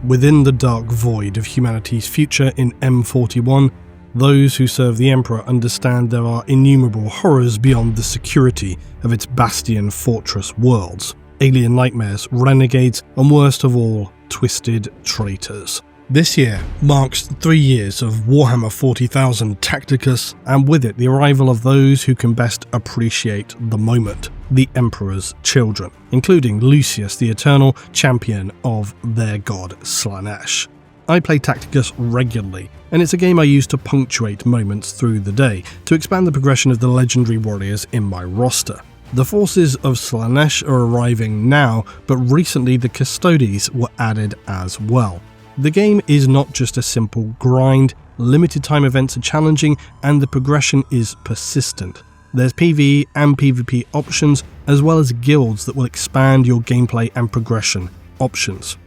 Within the dark void of humanity's future in M41, those who serve the Emperor understand there are innumerable horrors beyond the security of its bastion fortress worlds. Alien nightmares, renegades, and worst of all, twisted traitors. This year marks 3 years of Warhammer 40,000 Tacticus, and with it the arrival of those who can best appreciate the moment, the Emperor's children, including LUECIUS, the eternal champion of their god Slaanesh. I play Tacticus regularly, and it's a game I use to punctuate moments through the day, to expand the progression of the legendary warriors in my roster. The forces of Slaanesh are arriving now, but recently the Custodes were added as well. The game is not just a simple grind, limited time events are challenging, and the progression is persistent. There's PvE and PvP options, as well as guilds that will expand your gameplay and progression options.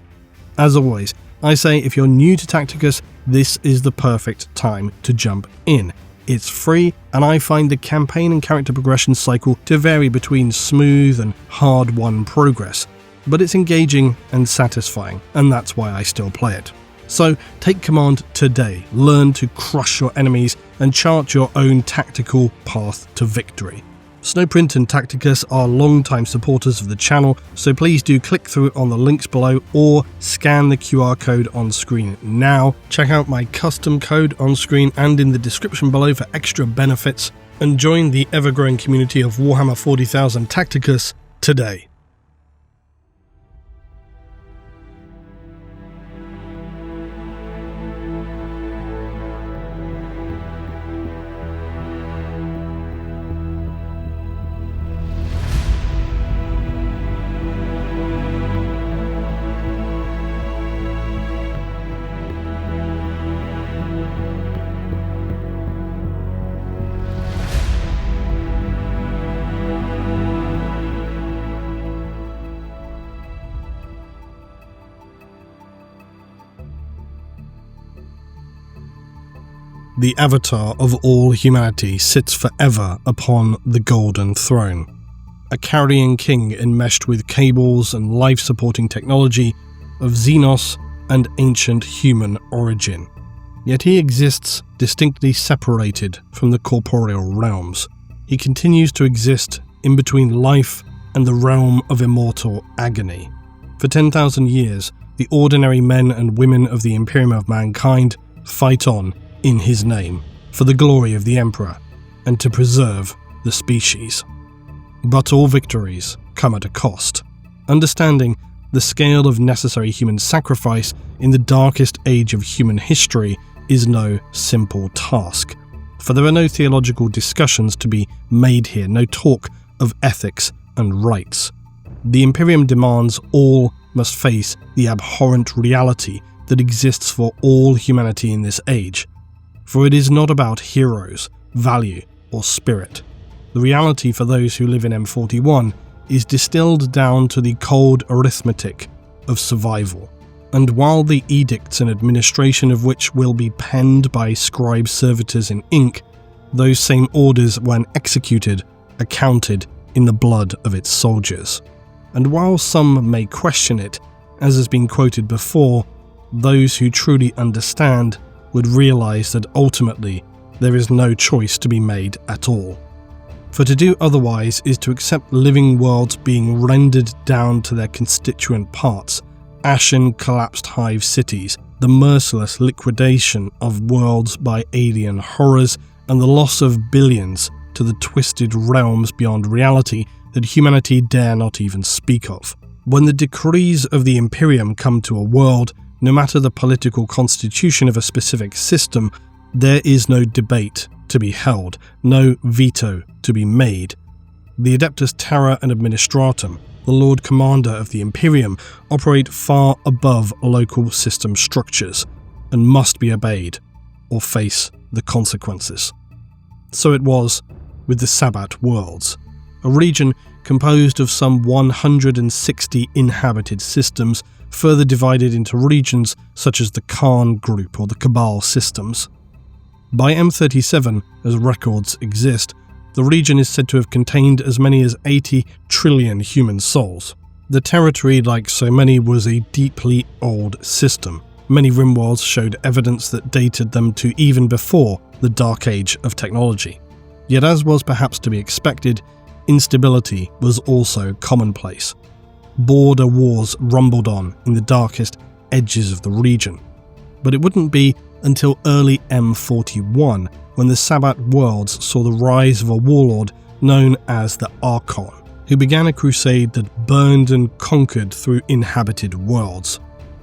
As always, I say if you're new to Tacticus, this is the perfect time to jump in. It's free, and I find the campaign and character progression cycle to vary between smooth and hard-won progress, but it's engaging and satisfying, and that's why I still play it. So take command today, learn to crush your enemies, and chart your own tactical path to victory. Snowprint and Tacticus are long-time supporters of the channel, so please do click through on the links below or scan the QR code on screen now. Check out my custom code on screen and in the description below for extra benefits, and join the ever-growing community of Warhammer 40,000 Tacticus today. The avatar of all humanity sits forever upon the Golden Throne, a carrying king enmeshed with cables and life-supporting technology of Xenos and ancient human origin. Yet he exists distinctly separated from the corporeal realms. He continues to exist in between life and the realm of immortal agony. For 10,000 years, the ordinary men and women of the Imperium of Mankind fight on in his name, for the glory of the Emperor, and to preserve the species. But all victories come at a cost. Understanding the scale of necessary human sacrifice in the darkest age of human history is no simple task, for there are no theological discussions to be made here, no talk of ethics and rights. The Imperium demands all must face the abhorrent reality that exists for all humanity in this age. For it is not about heroes, value, or spirit. The reality for those who live in M41 is distilled down to the cold arithmetic of survival. And while the edicts and administration of which will be penned by scribe servitors in ink, those same orders, when executed, are counted in the blood of its soldiers. And while some may question it, as has been quoted before, those who truly understand would realize that ultimately there is no choice to be made at all. For to do otherwise is to accept living worlds being rendered down to their constituent parts, ashen collapsed hive cities, the merciless liquidation of worlds by alien horrors, and the loss of billions to the twisted realms beyond reality that humanity dare not even speak of. When the decrees of the Imperium come to a world, no matter the political constitution of a specific system, there is no debate to be held, no veto to be made. The Adeptus Terra and Administratum, the Lord Commander of the Imperium, operate far above local system structures and must be obeyed or face the consequences. So it was with the Sabbat worlds, a region composed of some 160 inhabited systems, further divided into regions such as the Khan Group or the Cabal systems. By M37, as records exist, the region is said to have contained as many as 80 trillion human souls. The territory, like so many, was a deeply old system. Many RimWorlds showed evidence that dated them to even before the Dark Age of technology. Yet, as was perhaps to be expected, instability was also commonplace. Border wars rumbled on in the darkest edges of the region. But it wouldn't be until early M41 when the Sabbat worlds saw the rise of a warlord known as the Archon, who began a crusade that burned and conquered through inhabited worlds.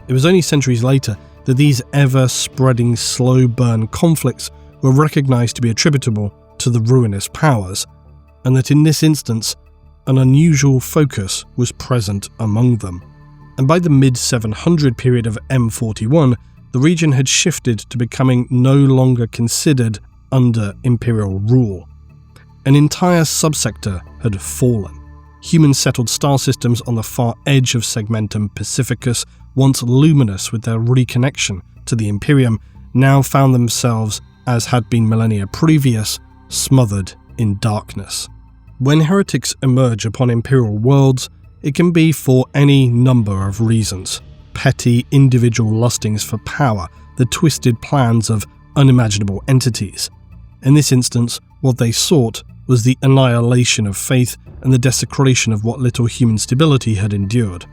It was only centuries later that these ever-spreading slow-burn conflicts were recognized to be attributable to the ruinous powers, and that in this instance, an unusual focus was present among them. And by the mid-700 period of M41, the region had shifted to becoming no longer considered under imperial rule. An entire subsector had fallen. Human-settled star systems on the far edge of Segmentum Pacificus, once luminous with their reconnection to the Imperium, now found themselves, as had been millennia previous, smothered in darkness. When heretics emerge upon imperial worlds, it can be for any number of reasons. Petty individual lustings for power, the twisted plans of unimaginable entities. In this instance, what they sought was the annihilation of faith and the desecration of what little human stability had endured.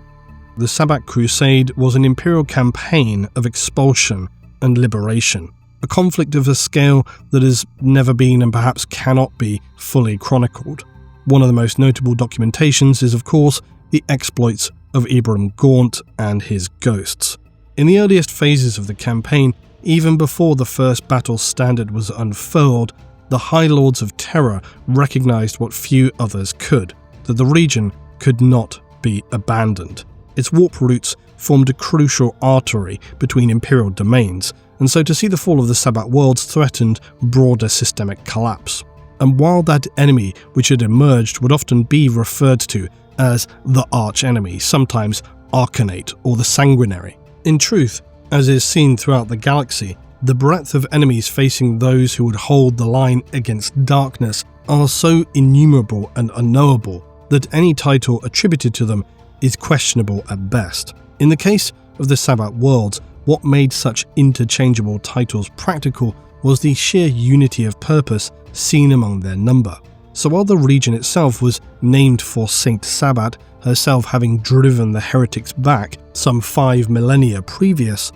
The Sabbat Crusade was an imperial campaign of expulsion and liberation, a conflict of a scale that has never been and perhaps cannot be fully chronicled. One of the most notable documentations is, of course, the exploits of Ibrahim Gaunt and his ghosts. In the earliest phases of the campaign, even before the first battle standard was unfurled, the High Lords of Terror recognized what few others could, that the region could not be abandoned. Its warp routes formed a crucial artery between imperial domains, and so to see the fall of the Sabbat worlds threatened broader systemic collapse. And while that enemy which had emerged would often be referred to as the arch-enemy, sometimes Arcanate or the Sanguinary, in truth, as is seen throughout the galaxy, the breadth of enemies facing those who would hold the line against darkness are so innumerable and unknowable that any title attributed to them is questionable at best. In the case of the Sabbat worlds, what made such interchangeable titles practical was the sheer unity of purpose seen among their number. So while the region itself was named for Saint Sabbat, herself having driven the heretics back some 5 millennia previous,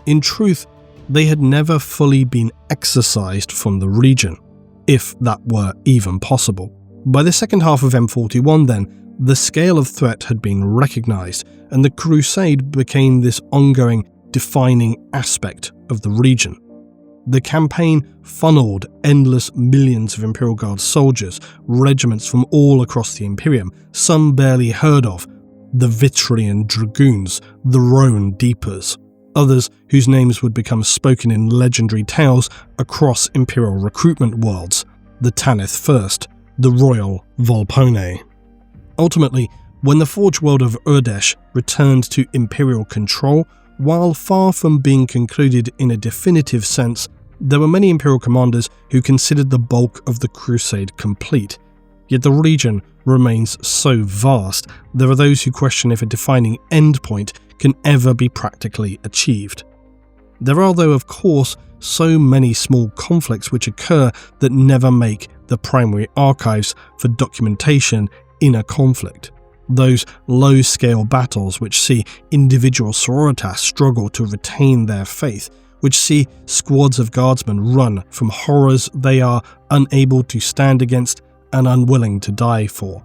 in truth, they had never fully been exorcised from the region, if that were even possible. By the second half of M41 then, the scale of threat had been recognized, and the crusade became this ongoing, defining aspect of the region. The campaign funneled endless millions of Imperial Guard soldiers, regiments from all across the Imperium, some barely heard of, the Vitrian Dragoons, the Rhone Deepers, others whose names would become spoken in legendary tales across Imperial recruitment worlds, the Tanith First, the Royal Volpone. Ultimately, when the Forge world of Urdesh returned to Imperial control, while far from being concluded in a definitive sense, there were many Imperial commanders who considered the bulk of the crusade complete. Yet the region remains so vast, there are those who question if a defining endpoint can ever be practically achieved. There are, though, of course, so many small conflicts which occur that never make the primary archives for documentation in a conflict. Those low-scale battles which see individual sororitas struggle to retain their faith, which see squads of guardsmen run from horrors they are unable to stand against and unwilling to die for.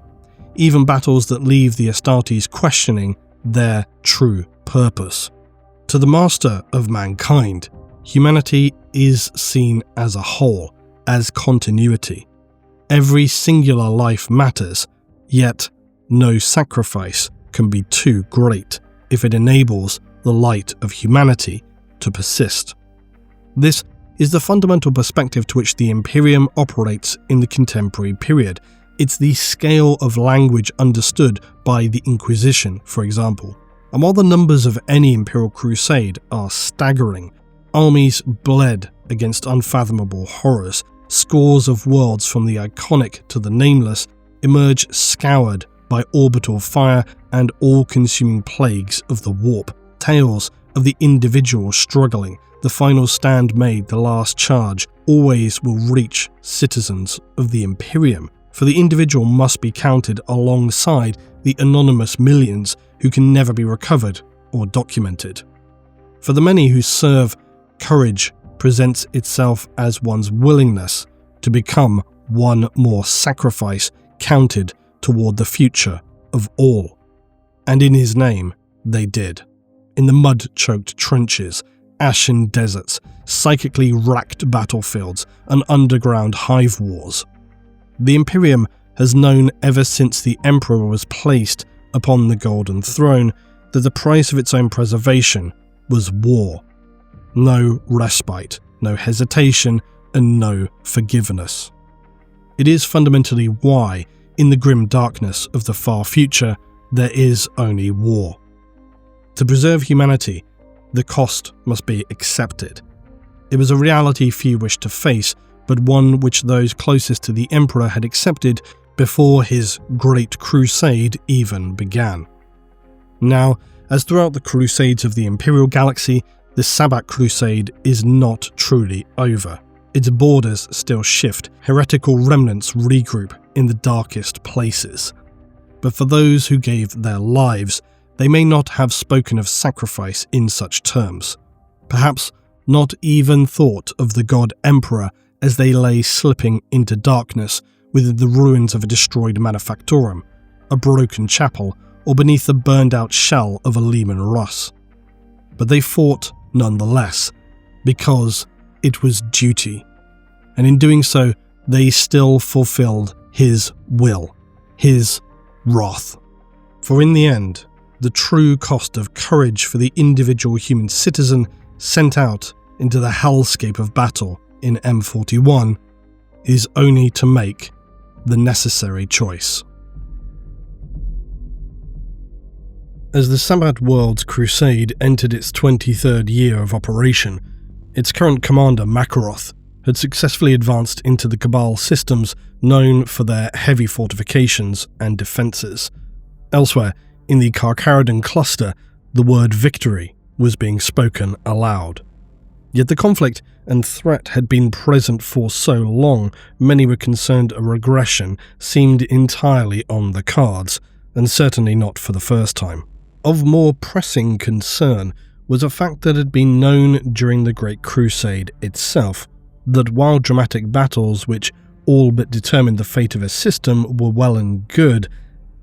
Even battles that leave the Astartes questioning their true purpose. To the master of mankind, humanity is seen as a whole, as continuity. Every singular life matters, yet no sacrifice can be too great if it enables the light of humanity to persist. This is the fundamental perspective to which the Imperium operates in the contemporary period. It's the scale of language understood by the Inquisition, for example. And while the numbers of any Imperial crusade are staggering, armies bled against unfathomable horrors, scores of worlds from the iconic to the nameless emerge scoured by orbital fire and all-consuming plagues of the warp, tales of the individual struggling, the final stand made, the last charge, always will reach citizens of the Imperium, for the individual must be counted alongside the anonymous millions who can never be recovered or documented. For the many who serve, courage presents itself as one's willingness to become one more sacrifice counted toward the future of all. And in his name, they did. In the mud-choked trenches, ashen deserts, psychically racked battlefields, and underground hive wars. The Imperium has known ever since the Emperor was placed upon the Golden Throne that the price of its own preservation was war. No respite, no hesitation, and no forgiveness. It is fundamentally why, in the grim darkness of the far future, there is only war. To preserve humanity, the cost must be accepted. It was a reality few wished to face, but one which those closest to the Emperor had accepted before his Great Crusade even began. Now, as throughout the Crusades of the Imperial Galaxy, the Sabbat Crusade is not truly over. Its borders still shift, heretical remnants regroup in the darkest places. But for those who gave their lives, they may not have spoken of sacrifice in such terms. Perhaps not even thought of the God Emperor as they lay slipping into darkness within the ruins of a destroyed manufactorum, a broken chapel, or beneath the burned-out shell of a Lehman Russ. But they fought nonetheless, because it was duty, and in doing so, they still fulfilled his will, his wrath. For in the end, the true cost of courage for the individual human citizen sent out into the hellscape of battle in M41 is only to make the necessary choice. As the Sabbat Worlds Crusade entered its 23rd year of operation, its current commander, Makaroth, had successfully advanced into the Cabal systems known for their heavy fortifications and defences. Elsewhere, in the Karkaradan cluster, the word victory was being spoken aloud. Yet the conflict and threat had been present for so long, many were concerned a regression seemed entirely on the cards, and certainly not for the first time. Of more pressing concern was a fact that had been known during the Great Crusade itself, that while dramatic battles which all but determined the fate of a system were well and good,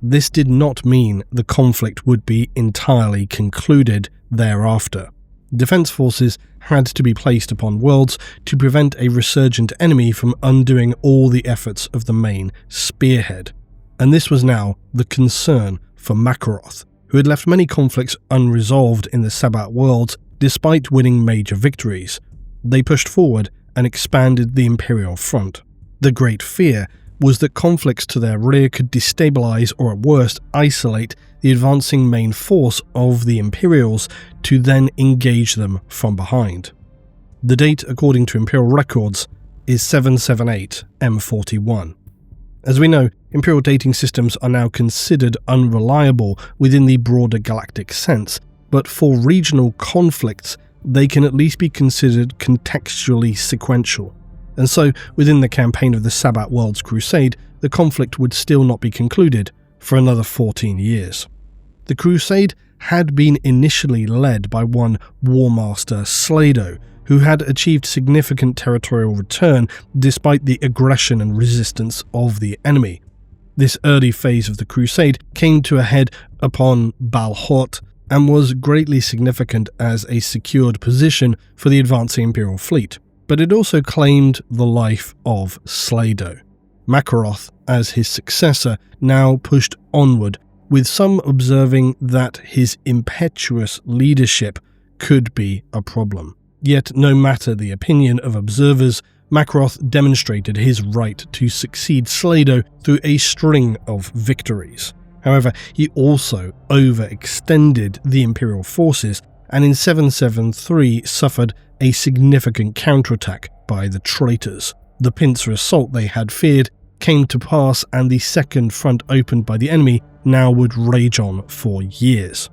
this did not mean the conflict would be entirely concluded thereafter. Defense forces had to be placed upon worlds to prevent a resurgent enemy from undoing all the efforts of the main spearhead. And this was now the concern for Makaroth, who had left many conflicts unresolved in the Sabbat worlds despite winning major victories. They pushed forward and expanded the Imperial front. The great fear was that conflicts to their rear could destabilize or at worst isolate the advancing main force of the Imperials to then engage them from behind. The date, according to Imperial records, is 778 M41. As we know, Imperial dating systems are now considered unreliable within the broader galactic sense, but for regional conflicts, they can at least be considered contextually sequential. And so, within the campaign of the Sabbat Worlds Crusade, the conflict would still not be concluded for another 14 years. The Crusade had been initially led by one Warmaster Slado, who had achieved significant territorial return despite the aggression and resistance of the enemy. This early phase of the Crusade came to a head upon Balhort and was greatly significant as a secured position for the advancing Imperial fleet, but it also claimed the life of Slado. Makaroth, as his successor, now pushed onward, with some observing that his impetuous leadership could be a problem. Yet, no matter the opinion of observers, Makaroth demonstrated his right to succeed Slado through a string of victories. However, he also overextended the Imperial forces and in 773 suffered a significant counterattack by the traitors. The pincer assault they had feared came to pass, and the second front opened by the enemy now would rage on for years.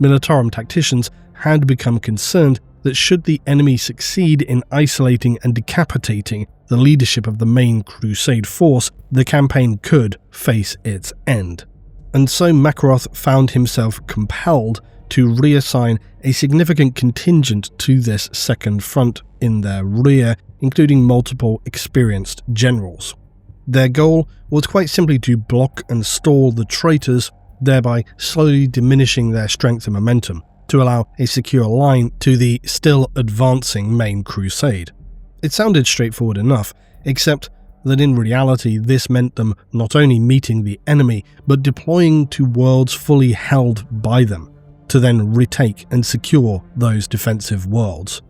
Militarum tacticians had become concerned that should the enemy succeed in isolating and decapitating the leadership of the main Crusade force, the campaign could face its end. And so Makaroth found himself compelled to reassign a significant contingent to this second front in their rear, including multiple experienced generals. Their goal was quite simply to block and stall the traitors, thereby slowly diminishing their strength and momentum, to allow a secure line to the still advancing main crusade. It sounded straightforward enough, except that in reality this meant them not only meeting the enemy, but deploying to worlds fully held by them, to then retake and secure those defensive worlds.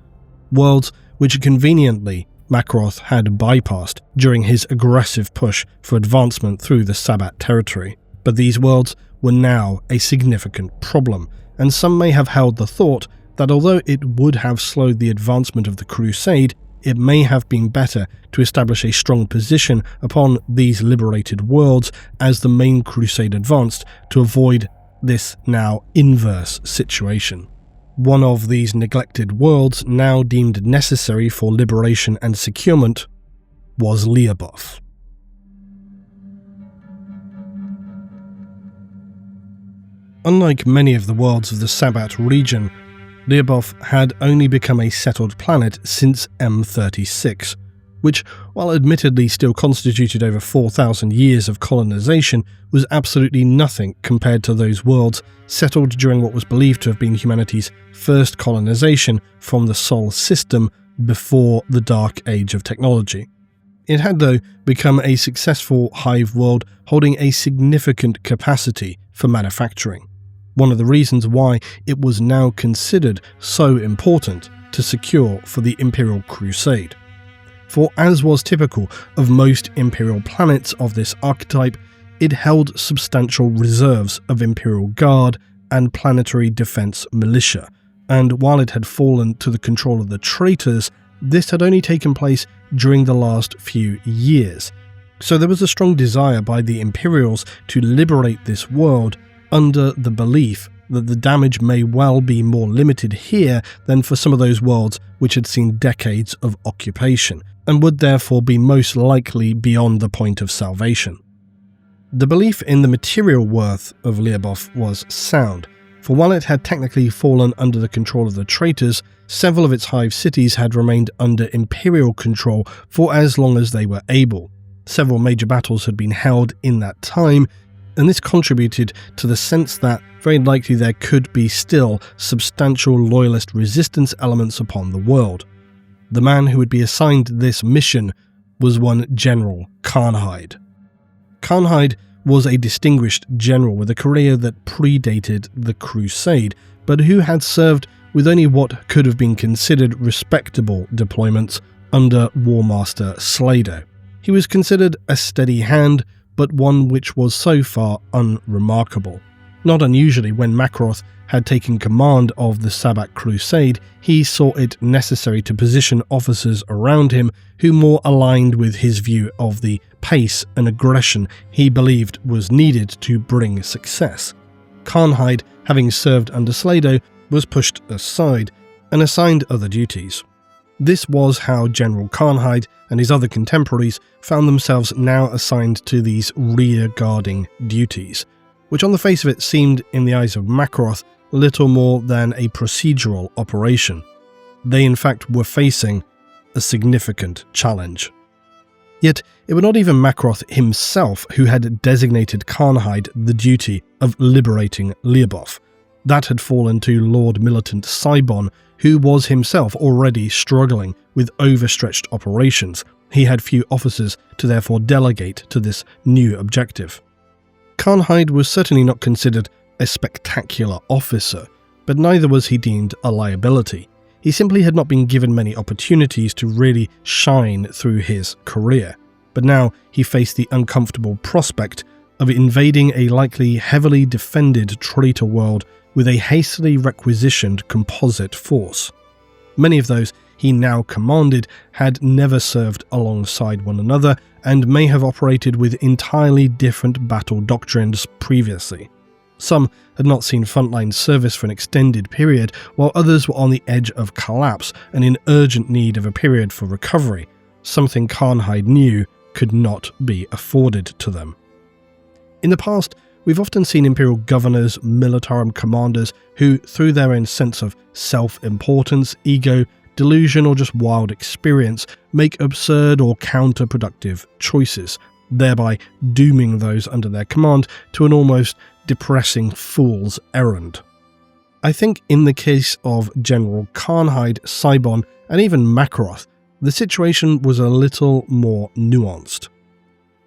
Worlds which conveniently Makaroth had bypassed during his aggressive push for advancement through the Sabbat territory. But these worlds were now a significant problem, and some may have held the thought that although it would have slowed the advancement of the Crusade, it may have been better to establish a strong position upon these liberated worlds as the main Crusade advanced to avoid this now inverse situation. One of these neglected worlds now deemed necessary for liberation and securement was Lyubov. Unlike many of the worlds of the Sabbat region, Lyubov had only become a settled planet since M36, which, while admittedly still constituted over 4,000 years of colonization, was absolutely nothing compared to those worlds settled during what was believed to have been humanity's first colonization from the Sol system before the Dark Age of technology. It had, though, become a successful hive world holding a significant capacity for manufacturing, one of the reasons why it was now considered so important to secure for the Imperial Crusade. For as was typical of most Imperial planets of this archetype, it held substantial reserves of Imperial Guard and planetary defense militia, and while it had fallen to the control of the traitors, this had only taken place during the last few years. So there was a strong desire by the Imperials to liberate this world under the belief that the damage may well be more limited here than for some of those worlds which had seen decades of occupation, and would therefore be most likely beyond the point of salvation. The belief in the material worth of Lyubov was sound, for while it had technically fallen under the control of the traitors, several of its hive cities had remained under Imperial control for as long as they were able. Several major battles had been held in that time, and this contributed to the sense that very likely there could be still substantial loyalist resistance elements upon the world. The man who would be assigned this mission was one General Karnhide. Karnhide was a distinguished general with a career that predated the Crusade, but who had served with only what could have been considered respectable deployments under War Master Slado. He was considered a steady hand, but one which was so far unremarkable. Not unusually, when Makaroth had taken command of the Sabbat Crusade, he saw it necessary to position officers around him who more aligned with his view of the pace and aggression he believed was needed to bring success. Karnhide, having served under Slado, was pushed aside and assigned other duties. This was how General Karnhide and his other contemporaries found themselves now assigned to these rear-guarding duties, which on the face of it seemed, in the eyes of Makaroth, little more than a procedural operation. They in fact were facing a significant challenge. Yet it was not even Makaroth himself who had designated Karnhide the duty of liberating Lyubov. That had fallen to Lord Militant Cybon, who was himself already struggling with overstretched operations. He had few officers to therefore delegate to this new objective. Karnhide was certainly not considered a spectacular officer, but neither was he deemed a liability. He simply had not been given many opportunities to really shine through his career, but now he faced the uncomfortable prospect of invading a likely heavily defended traitor world with a hastily requisitioned composite force. Many of those he now commanded had never served alongside one another and may have operated with entirely different battle doctrines previously. Some had not seen frontline service for an extended period, while others were on the edge of collapse and in urgent need of a period for recovery, something Karnhide knew could not be afforded to them. In the past, we've often seen Imperial governors, militarum commanders who, through their own sense of self-importance, ego, delusion, or just wild experience, make absurd or counterproductive choices, thereby dooming those under their command to an almost depressing fool's errand. I think in the case of General Karnhide, Sibon, and even Makaroth, the situation was a little more nuanced.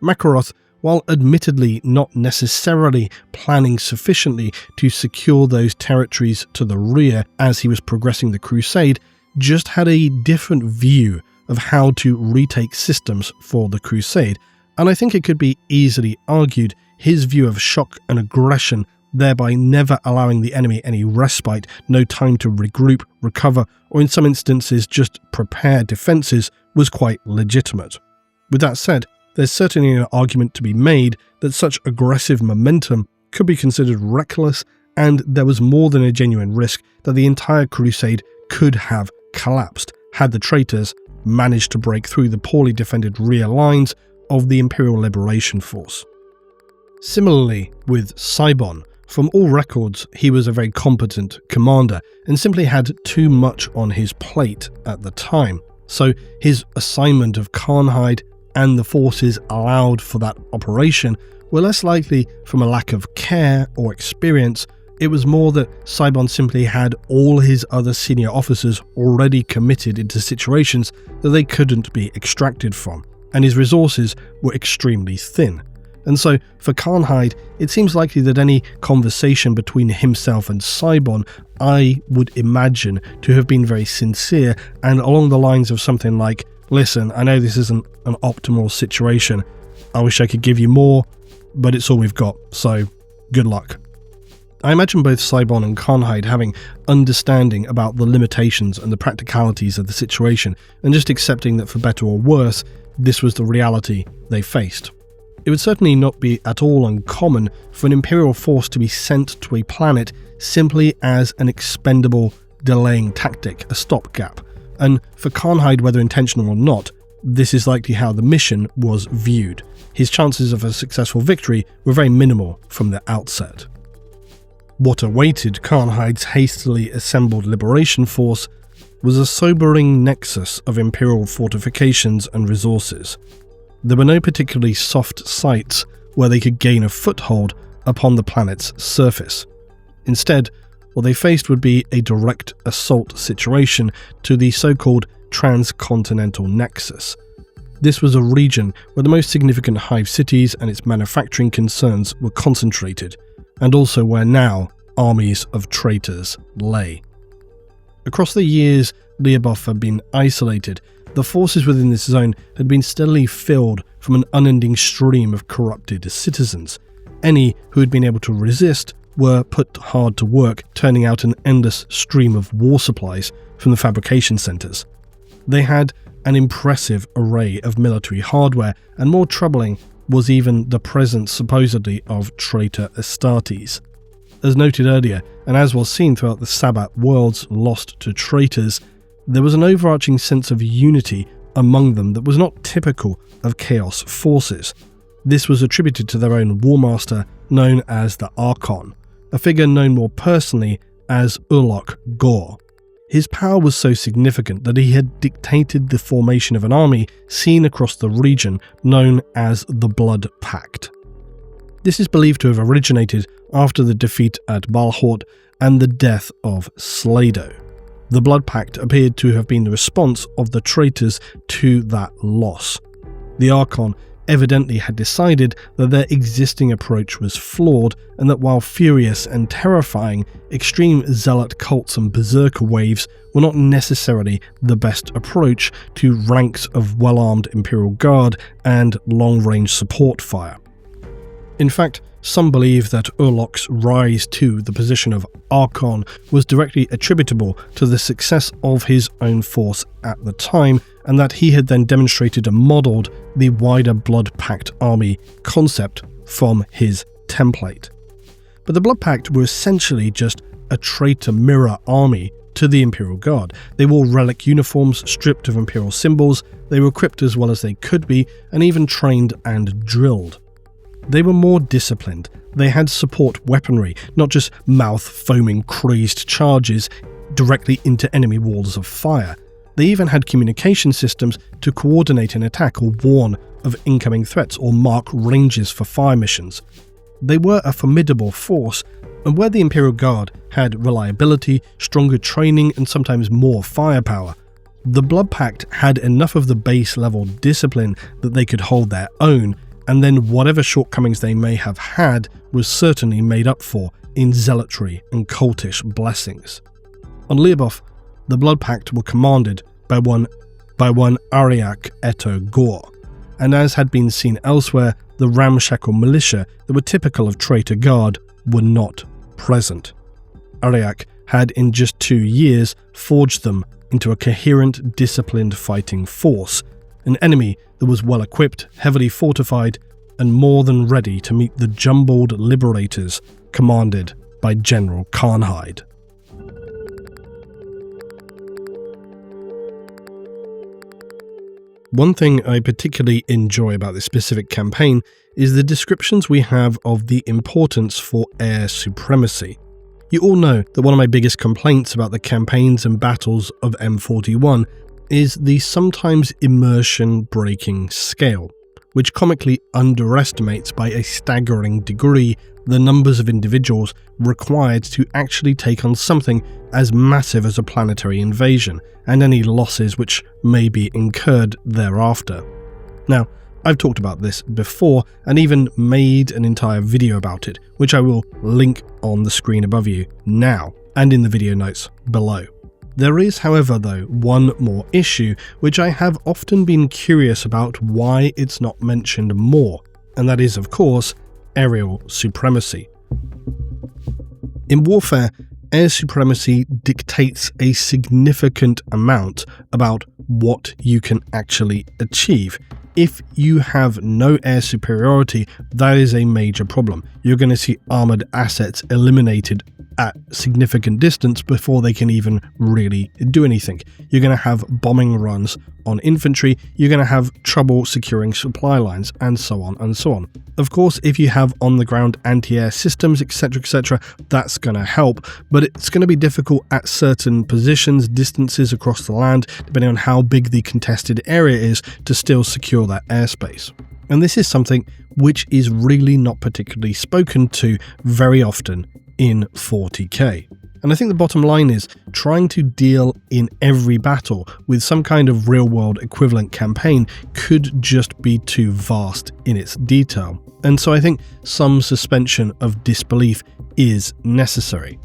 Makaroth, while admittedly not necessarily planning sufficiently to secure those territories to the rear as he was progressing the crusade, just had a different view of how to retake systems for the crusade, and I think it could be easily argued his view of shock and aggression, thereby never allowing the enemy any respite, no time to regroup, recover, or in some instances just prepare defences, was quite legitimate. With that said, there's certainly an argument to be made that such aggressive momentum could be considered reckless, and there was more than a genuine risk that the entire crusade could have collapsed had the traitors managed to break through the poorly defended rear lines of the Imperial Liberation Force. Similarly, with Sibon, from all records, he was a very competent commander and simply had too much on his plate at the time, so his assignment of Karnhide and the forces allowed for that operation were less likely from a lack of care or experience. It was more that Sibon simply had all his other senior officers already committed into situations that they couldn't be extracted from, and his resources were extremely thin. And so, for Karnhide, it seems likely that any conversation between himself and Sibon, I would imagine to have been very sincere and along the lines of something like, "Listen, I know this isn't an optimal situation. I wish I could give you more, but it's all we've got, so good luck." I imagine both Sibon and Karnhide having understanding about the limitations and the practicalities of the situation, and just accepting that for better or worse, this was the reality they faced. It would certainly not be at all uncommon for an Imperial force to be sent to a planet simply as an expendable delaying tactic, a stopgap, and for Karnhide, whether intentional or not, this is likely how the mission was viewed. His chances of a successful victory were very minimal from the outset. What awaited Karnhide's hastily assembled liberation force was a sobering nexus of Imperial fortifications and resources. There were no particularly soft sites where they could gain a foothold upon the planet's surface. Instead, what they faced would be a direct assault situation to the so-called transcontinental nexus. This was a region where the most significant hive cities and its manufacturing concerns were concentrated, and also where now armies of traitors lay. Across the years Lyubov had been isolated, the forces within this zone had been steadily filled from an unending stream of corrupted citizens. Any who had been able to resist were put hard to work, turning out an endless stream of war supplies from the fabrication centres. They had an impressive array of military hardware, and more troubling was even the presence supposedly of traitor Astartes. As noted earlier, and as was seen throughout the Sabbat worlds lost to traitors, there was an overarching sense of unity among them that was not typical of Chaos forces. This was attributed to their own warmaster known as the Archon, a figure known more personally as Urlok Gor. His power was so significant that he had dictated the formation of an army seen across the region known as the Blood Pact. This is believed to have originated after the defeat at Balhort and the death of Slado. The Blood Pact appeared to have been the response of the traitors to that loss. The Archon evidently had decided that their existing approach was flawed, and that while furious and terrifying, extreme zealot cults and berserker waves were not necessarily the best approach to ranks of well-armed Imperial Guard and long-range support fire. In fact, Some believe that Urloc's rise to the position of Archon was directly attributable to the success of his own force at the time, and that he had then demonstrated and modelled the wider Blood Pact army concept from his template. But the Blood Pact were essentially just a traitor mirror army to the Imperial Guard. They wore relic uniforms stripped of Imperial symbols, they were equipped as well as they could be, and even trained and drilled. They were more disciplined. They had support weaponry, not just mouth-foaming crazed charges directly into enemy walls of fire. They even had communication systems to coordinate an attack or warn of incoming threats or mark ranges for fire missions. They were a formidable force, and where the Imperial Guard had reliability, stronger training, and sometimes more firepower, the Blood Pact had enough of the base level discipline that they could hold their own, and then whatever shortcomings they may have had was certainly made up for in zealotry and cultish blessings. On Lyubov, the Blood Pact were commanded by one Ariak Eto Gore, and as had been seen elsewhere, the ramshackle militia that were typical of Traitor Guard were not present. Ariak had in just 2 years forged them into a coherent, disciplined fighting force, an enemy that was well equipped, heavily fortified, and more than ready to meet the jumbled liberators commanded by General Karnhide. One thing I particularly enjoy about this specific campaign is the descriptions we have of the importance for air supremacy. You all know that one of my biggest complaints about the campaigns and battles of M41 is the sometimes immersion-breaking scale, which comically underestimates by a staggering degree the numbers of individuals required to actually take on something as massive as a planetary invasion, and any losses which may be incurred thereafter. Now, I've talked about this before and even made an entire video about it, which I will link on the screen above you now and in the video notes below. There is, however, though, one more issue which I have often been curious about why it's not mentioned more, and that is, of course, aerial supremacy. In warfare, air supremacy dictates a significant amount about what you can actually achieve. If you have no air superiority, that is a major problem. You're going to see armoured assets eliminated at significant distance before they can even really do anything. You're going to have bombing runs on infantry, you're going to have trouble securing supply lines, and so on and so on. Of course, if you have on-the-ground anti-air systems, etc., that's going to help, but it's going to be difficult at certain positions, distances across the land, depending on how big the contested area is, to still secure that airspace. And this is something which is really not particularly spoken to very often in 40k. And I think the bottom line is trying to deal in every battle with some kind of real-world equivalent campaign could just be too vast in its detail. And so I think some suspension of disbelief is necessary.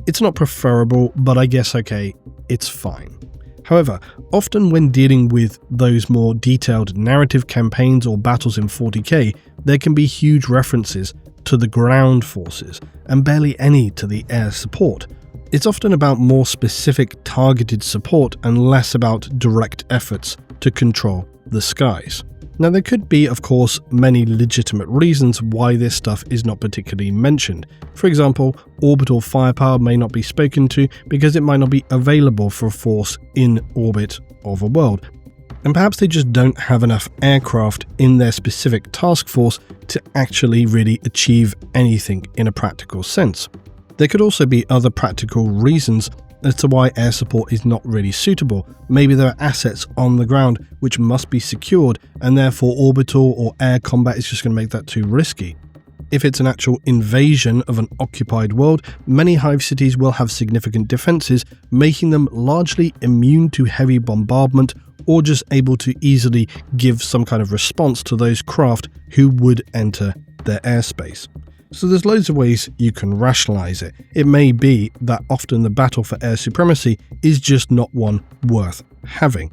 It's not preferable, but I guess okay, it's fine. However, often when dealing with those more detailed narrative campaigns or battles in 40k, there can be huge references to the ground forces and barely any to the air support. It's often about more specific targeted support and less about direct efforts to control the skies. Now, there could be, of course, many legitimate reasons why this stuff is not particularly mentioned. For example, orbital firepower may not be spoken to because it might not be available for a force in orbit of a world. And perhaps they just don't have enough aircraft in their specific task force to actually really achieve anything in a practical sense. There could also be other practical reasons as to why air support is not really suitable. Maybe there are assets on the ground which must be secured, and therefore orbital or air combat is just going to make that too risky. If it's an actual invasion of an occupied world, many hive cities will have significant defenses, making them largely immune to heavy bombardment or just able to easily give some kind of response to those craft who would enter their airspace. So there's loads of ways you can rationalize it. It may be that often the battle for air supremacy is just not one worth having.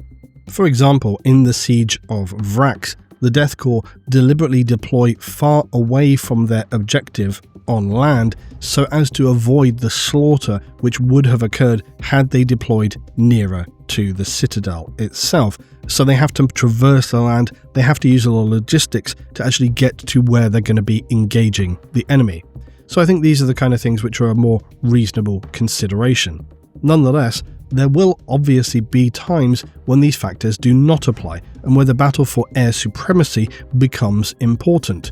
For example, in the Siege of Vrax, the Death Corps deliberately deploy far away from their objective on land so as to avoid the slaughter which would have occurred had they deployed nearer to the citadel itself. So they have to traverse the land, they have to use a lot of logistics to actually get to where they're going to be engaging the enemy. So I think these are the kind of things which are a more reasonable consideration. Nonetheless, there will obviously be times when these factors do not apply and where the battle for air supremacy becomes important.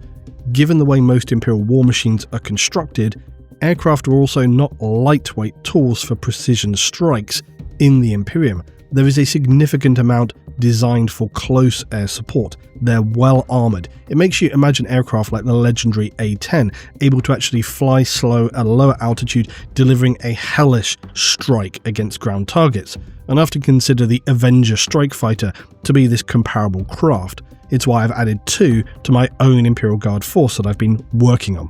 Given the way most Imperial war machines are constructed, aircraft are also not lightweight tools for precision strikes in the Imperium. There is a significant amount designed for close air support. They're well armoured. It makes you imagine aircraft like the legendary A-10, able to actually fly slow at a lower altitude, delivering a hellish strike against ground targets. Enough to consider the Avenger Strike Fighter to be this comparable craft. It's why I've added 2 to my own Imperial Guard force that I've been working on.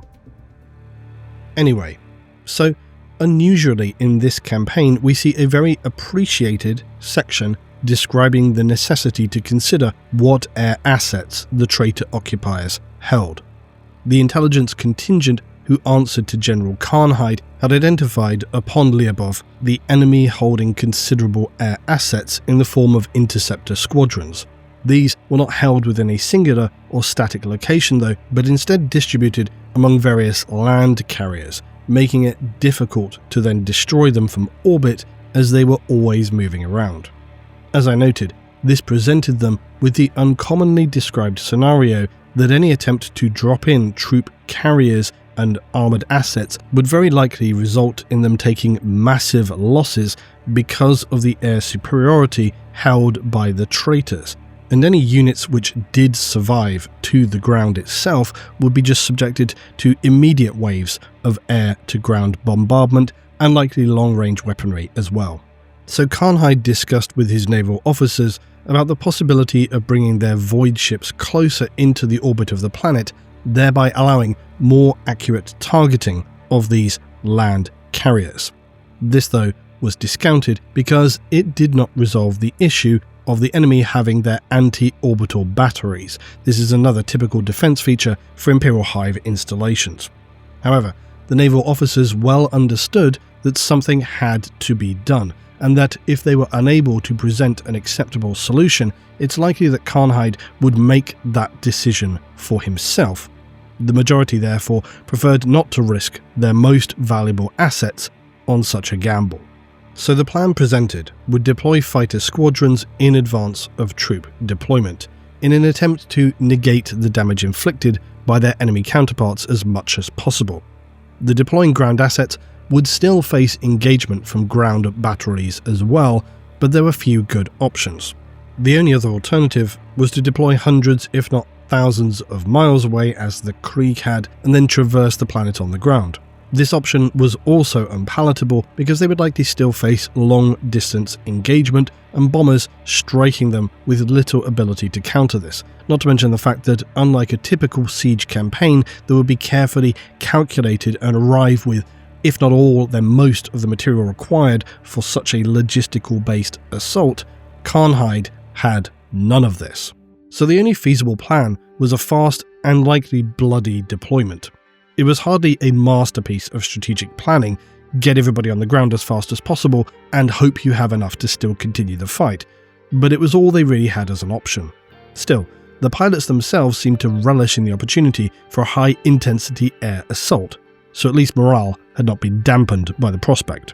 Anyway, so unusually in this campaign, we see a very appreciated section describing the necessity to consider what air assets the traitor occupiers held. The intelligence contingent who answered to General Karnhide had identified upon Lyubov the enemy holding considerable air assets in the form of interceptor squadrons. These were not held within a singular or static location though, but instead distributed among various land carriers, making it difficult to then destroy them from orbit as they were always moving around. As I noted, this presented them with the uncommonly described scenario that any attempt to drop in troop carriers and armoured assets would very likely result in them taking massive losses because of the air superiority held by the traitors, and any units which did survive to the ground itself would be just subjected to immediate waves of air-to-ground bombardment and likely long-range weaponry as well. So Karnhide discussed with his naval officers about the possibility of bringing their void ships closer into the orbit of the planet, thereby allowing more accurate targeting of these land carriers. This, though, was discounted because it did not resolve the issue of the enemy having their anti-orbital batteries. This is another typical defense feature for Imperial Hive installations. However, the naval officers well understood that something had to be done, and that if they were unable to present an acceptable solution, it's likely that Karnhide would make that decision for himself. The majority, therefore, preferred not to risk their most valuable assets on such a gamble. So the plan presented would deploy fighter squadrons in advance of troop deployment, in an attempt to negate the damage inflicted by their enemy counterparts as much as possible. The deploying ground assets would still face engagement from ground batteries as well, but there were few good options. The only other alternative was to deploy hundreds, if not thousands of miles away as the Krieg had, and then traverse the planet on the ground. This option was also unpalatable because they would likely still face long-distance engagement and bombers striking them with little ability to counter this, not to mention the fact that, unlike a typical siege campaign that would be carefully calculated and arrive with, if not all, then most of the material required for such a logistical-based assault, Karnhide had none of this. So the only feasible plan was a fast and likely bloody deployment. It was hardly a masterpiece of strategic planning, get everybody on the ground as fast as possible and hope you have enough to still continue the fight, but it was all they really had as an option. Still, the pilots themselves seemed to relish in the opportunity for a high-intensity air assault, so at least morale had not been dampened by the prospect.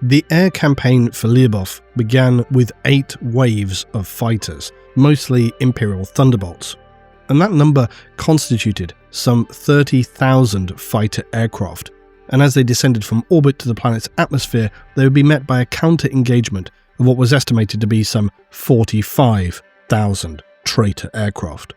The air campaign for Lyubov began with 8 waves of fighters, mostly Imperial Thunderbolts, and that number constituted some 30,000 fighter aircraft, and as they descended from orbit to the planet's atmosphere, they would be met by a counter-engagement of what was estimated to be some 45,000 traitor aircraft.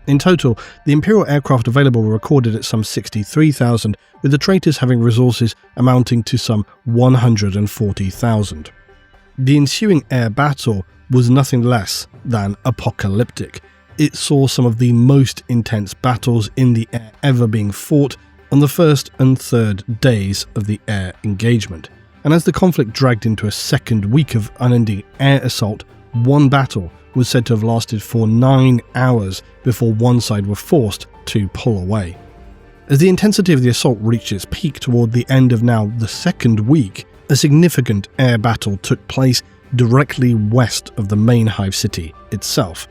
In total, the Imperial aircraft available were recorded at some 63,000, with the traitors having resources amounting to some 140,000. The ensuing air battle was nothing less than apocalyptic. It saw some of the most intense battles in the air ever being fought on the first and third days of the air engagement. And as the conflict dragged into a second week of unending air assault, one battle was said to have lasted for 9 hours before one side were forced to pull away. As the intensity of the assault reached its peak toward the end of now the second week, a significant air battle took place directly west of the main hive city itself.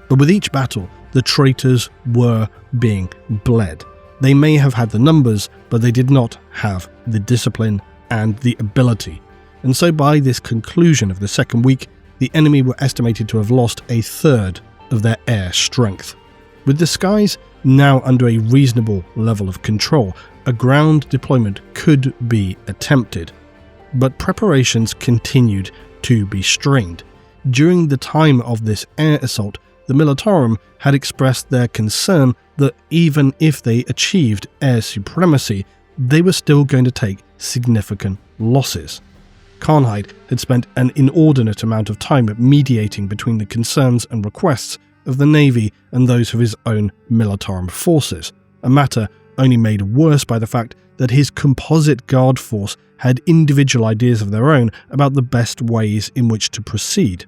But with each battle, the traitors were being bled. They may have had the numbers, but they did not have the discipline and the ability. And so by this conclusion of the second week, the enemy were estimated to have lost a third of their air strength. With the skies now under a reasonable level of control, a ground deployment could be attempted. But preparations continued to be strained. During the time of this air assault, the Militarum had expressed their concern that even if they achieved air supremacy, they were still going to take significant losses. Karnheid had spent an inordinate amount of time mediating between the concerns and requests of the Navy and those of his own Militarum forces, a matter only made worse by the fact that his composite guard force had individual ideas of their own about the best ways in which to proceed.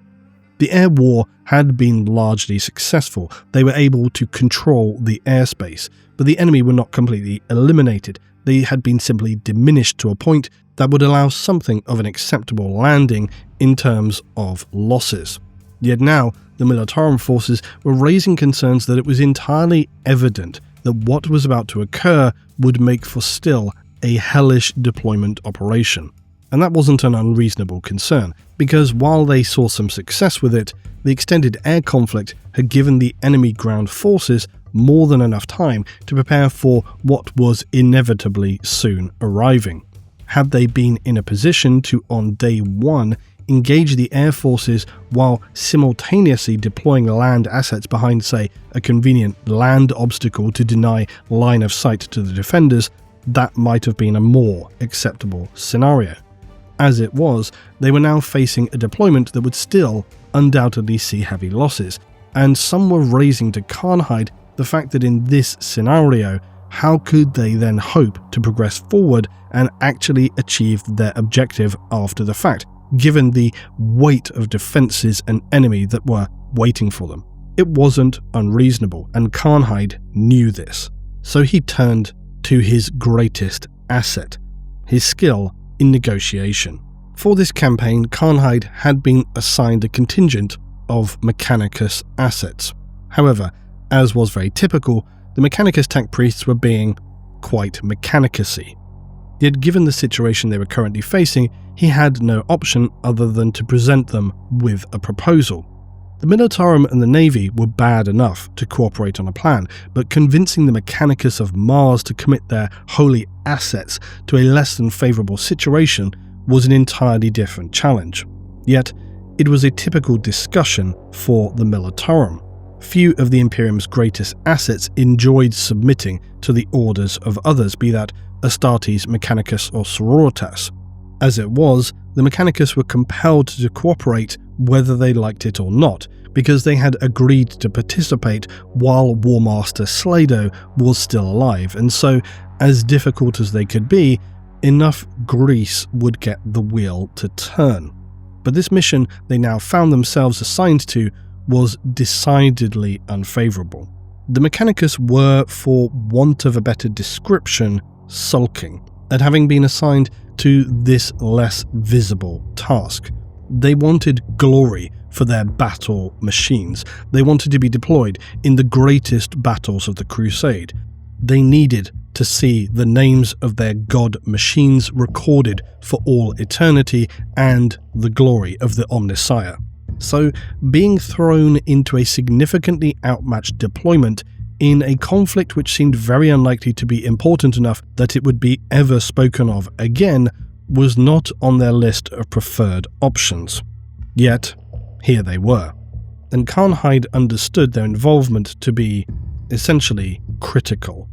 The air war had been largely successful. They were able to control the airspace, but the enemy were not completely eliminated. They had been simply diminished to a point that would allow something of an acceptable landing in terms of losses. Yet now, the Militarum forces were raising concerns that it was entirely evident that what was about to occur would make for still a hellish deployment operation. And that wasn't an unreasonable concern, because while they saw some success with it, the extended air conflict had given the enemy ground forces more than enough time to prepare for what was inevitably soon arriving. Had they been in a position to, on day one, engage the air forces while simultaneously deploying land assets behind, say, a convenient land obstacle to deny line of sight to the defenders, that might have been a more acceptable scenario. As it was, they were now facing a deployment that would still undoubtedly see heavy losses, and some were raising to Karnheid the fact that in this scenario, how could they then hope to progress forward and actually achieve their objective after the fact, given the weight of defences and enemy that were waiting for them? It wasn't unreasonable, and Karnheid knew this. So he turned to his greatest asset, his skill in negotiation. For this campaign, Karnheid had been assigned a contingent of Mechanicus assets. However, as was very typical, the Mechanicus tech priests were being quite Mechanicus-y. Yet given the situation they were currently facing, he had no option other than to present them with a proposal. The Militarum and the Navy were bad enough to cooperate on a plan, but convincing the Mechanicus of Mars to commit their holy assets to a less than favourable situation was an entirely different challenge. Yet, it was a typical discussion for the Militarum. Few of the Imperium's greatest assets enjoyed submitting to the orders of others, be that Astartes, Mechanicus or Sororitas. As it was, the Mechanicus were compelled to cooperate whether they liked it or not, because they had agreed to participate while War Master Slado was still alive, and so, as difficult as they could be, enough grease would get the wheel to turn. But this mission they now found themselves assigned to was decidedly unfavourable. The Mechanicus were, for want of a better description, sulking at having been assigned to this less visible task. They wanted glory for their battle machines. They wanted to be deployed in the greatest battles of the Crusade. They needed to see the names of their god machines recorded for all eternity and the glory of the Omnissiah. So, being thrown into a significantly outmatched deployment in a conflict which seemed very unlikely to be important enough that it would be ever spoken of again was not on their list of preferred options. Yet, here they were. And Karnheid understood their involvement to be, essentially, critical.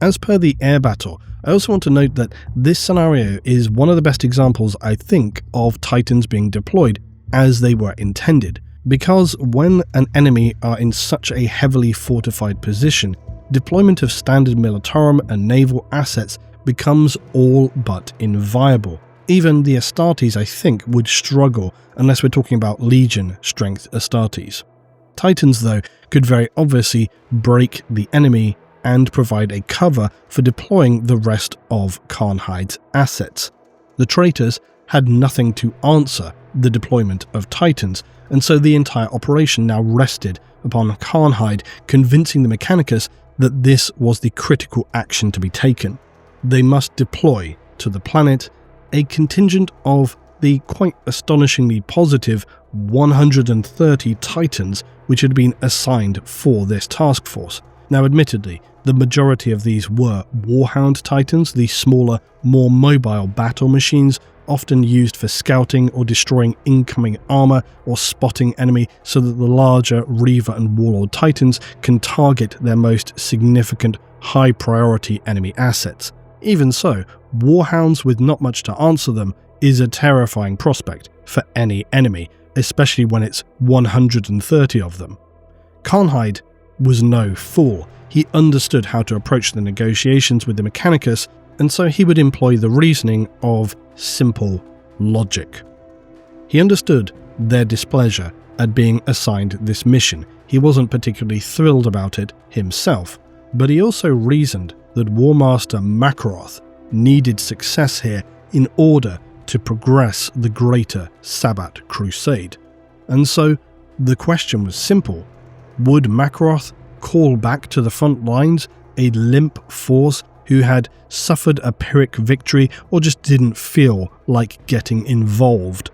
As per the air battle, I also want to note that this scenario is one of the best examples, I think, of Titans being deployed as they were intended, because when an enemy are in such a heavily fortified position, deployment of standard Militarum and naval assets becomes all but inviolable. Even the Astartes, I think, would struggle unless we're talking about Legion strength Astartes. Titans, though, could very obviously break the enemy and provide a cover for deploying the rest of Karnhide's assets. The traitors had nothing to answer the deployment of Titans, and so the entire operation now rested upon Karnhide convincing the Mechanicus that this was the critical action to be taken. They must deploy to the planet a contingent of the quite astonishingly positive 130 Titans which had been assigned for this task force. Now admittedly, the majority of these were Warhound Titans, the smaller, more mobile battle machines often used for scouting or destroying incoming armor or spotting enemy so that the larger Reaver and Warlord Titans can target their most significant high-priority enemy assets. Even so, Warhounds with not much to answer them is a terrifying prospect for any enemy, especially when it's 130 of them. Karnhide was no fool. He understood how to approach the negotiations with the Mechanicus, and so he would employ the reasoning of simple logic. He understood their displeasure at being assigned this mission. He wasn't particularly thrilled about it himself, but he also reasoned that Warmaster Makaroth needed success here in order to progress the greater Sabbat Crusade. And so the question was simple: would Makaroth call back to the front lines a limp force who had suffered a Pyrrhic victory or just didn't feel like getting involved?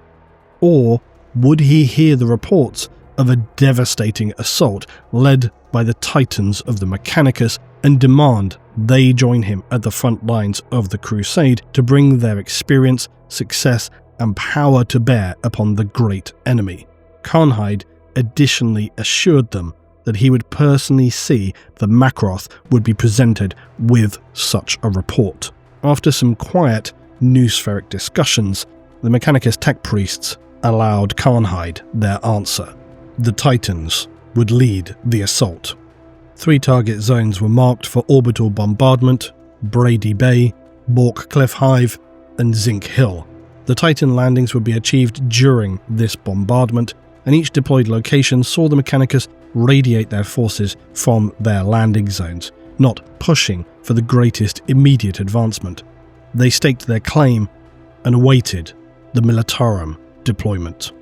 Or would he hear the reports of a devastating assault led by the Titans of the Mechanicus and demand they join him at the front lines of the crusade to bring their experience, success, and power to bear upon the great enemy? Karnhide additionally assured them that he would personally see that Makaroth would be presented with such a report. After some quiet, noospheric discussions, the Mechanicus tech priests allowed Karnhide their answer. The Titans would lead the assault. 3 target zones were marked for orbital bombardment: Brady Bay, Bork Cliff Hive, and Zinc Hill. The Titan landings would be achieved during this bombardment, and each deployed location saw the Mechanicus radiate their forces from their landing zones, not pushing for the greatest immediate advancement. They staked their claim and awaited the Militarum deployment.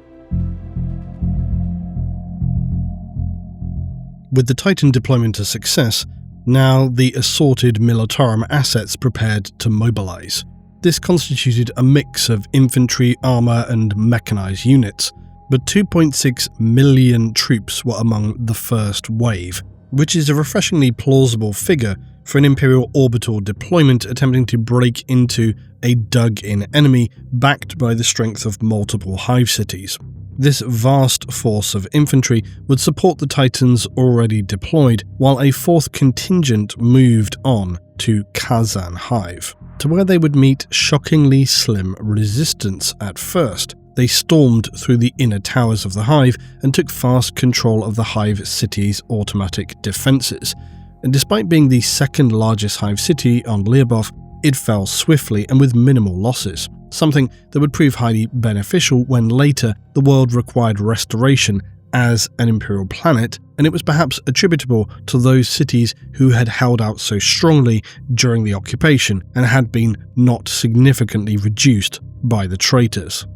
With the Titan deployment a success, now the assorted Militarum assets prepared to mobilize. This constituted a mix of infantry, armor, and mechanized units, but 2.6 million troops were among the first wave, which is a refreshingly plausible figure for an Imperial orbital deployment attempting to break into a dug-in enemy backed by the strength of multiple hive cities. This vast force of infantry would support the Titans already deployed, while a 4th contingent moved on to Kazan Hive, to where they would meet shockingly slim resistance at first. They stormed through the inner towers of the Hive and took fast control of the Hive city's automatic defences. And despite being the 2nd largest Hive city on Lyubov, it fell swiftly and with minimal losses, something that would prove highly beneficial when later the world required restoration as an Imperial planet, and it was perhaps attributable to those cities who had held out so strongly during the occupation and had been not significantly reduced by the traitors.